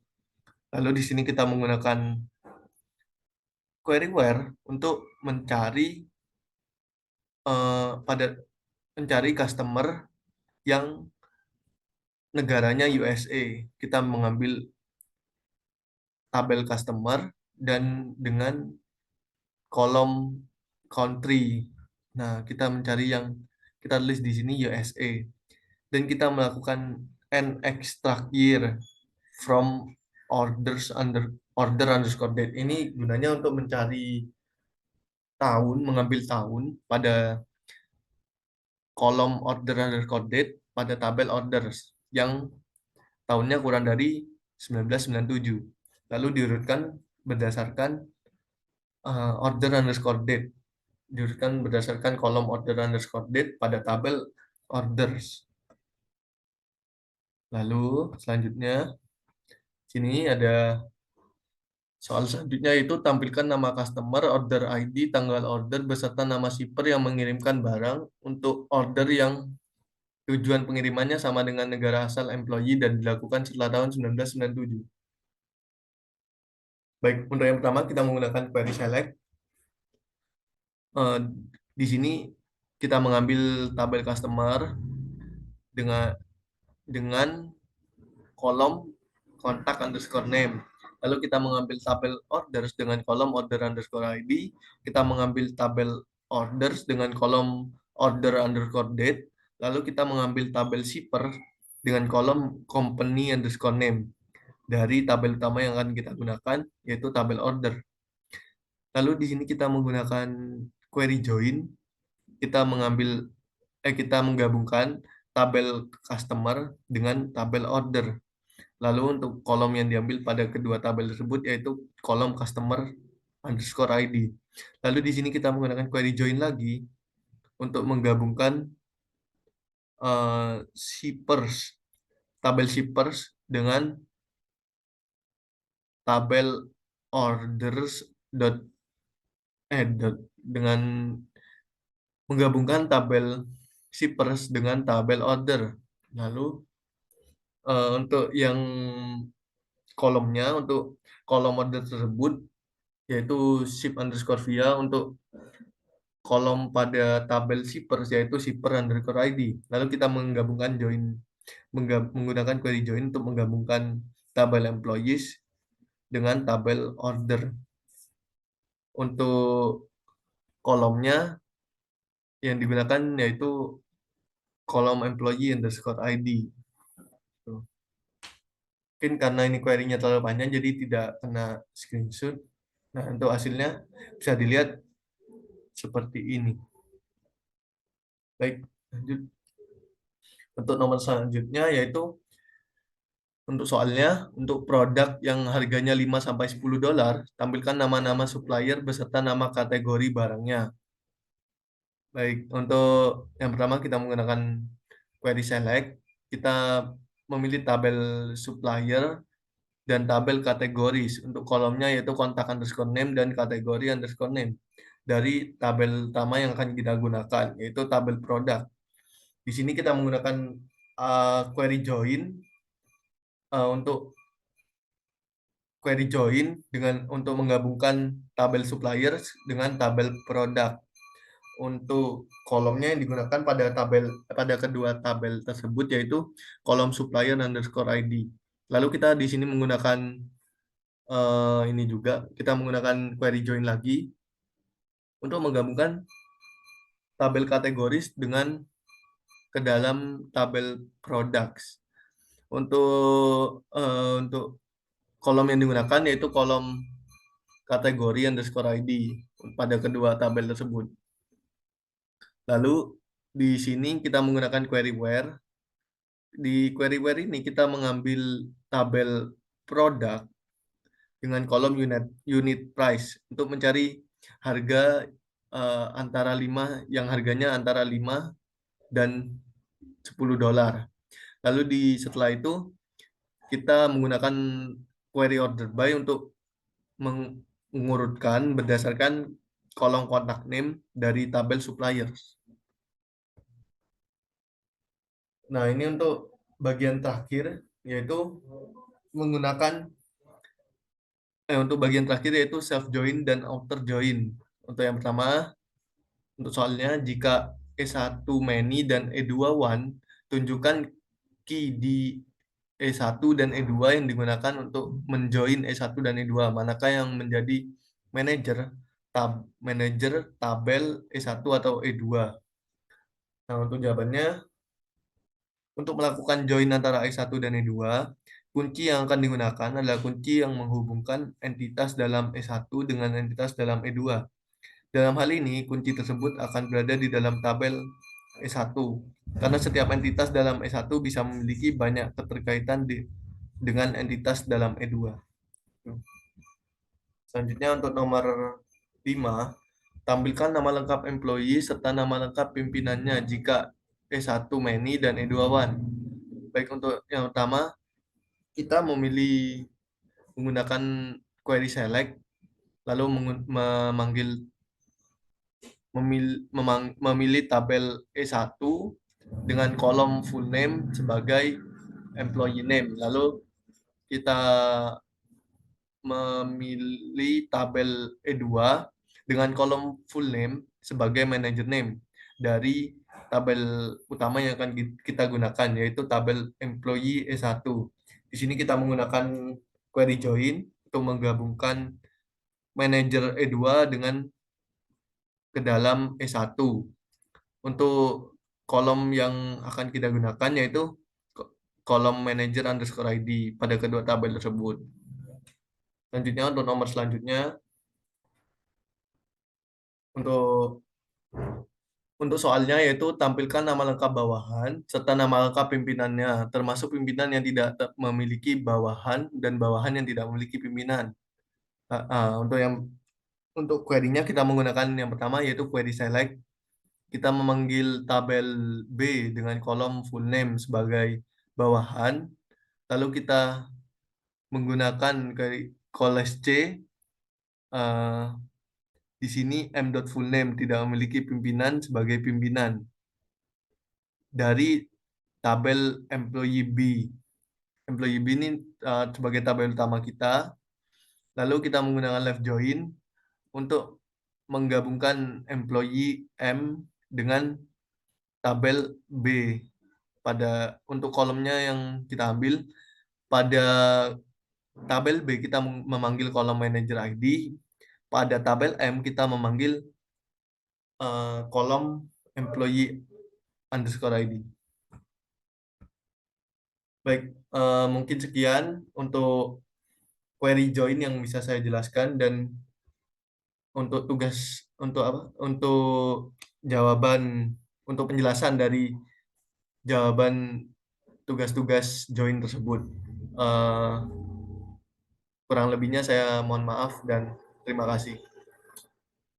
Lalu di sini kita menggunakan query where untuk mencari customer yang negaranya USA. Kita mengambil tabel customer dan dengan kolom country. Nah, kita mencari yang kita tulis di sini USA. Dan kita melakukan an extract year from order underscore date. Ini gunanya untuk mencari tahun, mengambil tahun pada kolom order underscore date pada tabel orders yang tahunnya kurang dari 1997. Lalu diurutkan berdasarkan order underscore date. Diurutkan berdasarkan kolom order underscore date pada tabel orders. Lalu selanjutnya sini ada soal selanjutnya, itu tampilkan nama customer, order ID, tanggal order beserta nama shipper yang mengirimkan barang untuk order yang tujuan pengirimannya sama dengan negara asal employee dan dilakukan setelah tahun 1997. Baik, untuk yang pertama kita menggunakan query select. Di sini kita mengambil tabel customer dengan kolom kontak underscore name. Lalu kita mengambil tabel orders dengan kolom order underscore ID. Kita mengambil tabel orders dengan kolom order underscore date. Lalu kita mengambil tabel shipper dengan kolom company underscore name dari tabel utama yang akan kita gunakan, yaitu tabel order. Lalu di sini kita menggunakan query join. Kita menggabungkan tabel customer dengan tabel order. Lalu untuk kolom yang diambil pada kedua tabel tersebut yaitu kolom customer underscore ID. Lalu di sini kita menggunakan query join lagi untuk menggabungkan tabel shippers dengan tabel orders dengan menggabungkan tabel shippers dengan tabel order. Lalu untuk yang kolomnya, untuk kolom order tersebut yaitu ship underscore via, untuk kolom pada tabel shippers yaitu shipper underscore ID. Lalu kita menggunakan query join untuk menggabungkan tabel employees dengan tabel order. Untuk kolomnya yang digunakan yaitu kolom employee underscore ID. Mungkin karena ini query-nya terlalu panjang jadi tidak kena screenshot. Nah, untuk hasilnya bisa dilihat seperti ini. Baik, lanjut. Untuk nomor selanjutnya yaitu Untuk soalnya, untuk produk yang harganya 5-10 dolar, tampilkan nama-nama supplier beserta nama kategori barangnya. Baik, untuk yang pertama kita menggunakan query select, kita memilih tabel supplier dan tabel kategoris. Untuk kolomnya yaitu kontak underscore name dan kategori underscore name. Dari tabel utama yang akan kita gunakan, yaitu tabel produk. Di sini kita menggunakan query join untuk query join untuk menggabungkan tabel suppliers dengan tabel produk. Untuk kolomnya yang digunakan pada kedua tabel tersebut yaitu kolom supplier underscore ID. Lalu kita di sini menggunakan ini juga kita menggunakan query join lagi untuk menggabungkan tabel kategoris dengan ke dalam tabel products. Untuk kolom yang digunakan yaitu kolom kategori underscore ID pada kedua tabel tersebut. Lalu di sini kita menggunakan query where. Di query where ini kita mengambil tabel produk dengan kolom unit price untuk mencari harga antara 5 yang harganya antara 5 dan 10 dolar. Lalu setelah itu kita menggunakan query order by untuk mengurutkan berdasarkan kolom contact name dari tabel suppliers. Nah, ini untuk bagian terakhir yaitu menggunakan untuk bagian terakhir yaitu self join dan outer join. Untuk yang pertama, untuk soalnya jika E1 many dan E2 one, tunjukkan key di E1 dan E2 yang digunakan untuk menjoin E1 dan E2. Manakah yang menjadi manager tabel E1 atau E2? Nah, untuk jawabannya, untuk melakukan join antara E1 dan E2, kunci yang akan digunakan adalah kunci yang menghubungkan entitas dalam E1 dengan entitas dalam E2. Dalam hal ini, kunci tersebut akan berada di dalam tabel E1, karena setiap entitas dalam E1 bisa memiliki banyak keterkaitan dengan entitas dalam E2. Selanjutnya untuk nomor 5, tampilkan nama lengkap employee serta nama lengkap pimpinannya jika E1 many dan E2 one. Baik, untuk yang utama, kita menggunakan query select, lalu memilih tabel E1 dengan kolom full name sebagai employee name. Lalu kita memilih tabel E2 dengan kolom full name sebagai manager name dari tabel utama yang akan kita gunakan, yaitu tabel employee E1. Di sini kita menggunakan query join untuk menggabungkan manager E2 dengan ke dalam E1. Untuk kolom yang akan kita gunakan yaitu kolom manager underscore ID pada kedua tabel tersebut. Selanjutnya untuk nomor selanjutnya, untuk soalnya yaitu tampilkan nama lengkap bawahan serta nama lengkap pimpinannya, termasuk pimpinan yang tidak memiliki bawahan dan bawahan yang tidak memiliki pimpinan. Untuk query-nya kita menggunakan yang pertama yaitu query select. Kita memanggil tabel B dengan kolom full name sebagai bawahan. Lalu kita menggunakan coles C. Di sini m.fullname tidak memiliki pimpinan sebagai pimpinan dari tabel employee B. Employee B ini sebagai tabel utama kita. Lalu kita menggunakan left join untuk menggabungkan employee M dengan tabel B. Untuk kolomnya yang kita ambil, pada tabel B kita memanggil kolom manager ID, pada tabel M kita memanggil kolom employee underscore ID. Baik, mungkin sekian untuk query join yang bisa saya jelaskan, dan untuk jawaban, untuk penjelasan dari jawaban tugas-tugas join tersebut. Eh, kurang lebihnya saya mohon maaf dan terima kasih.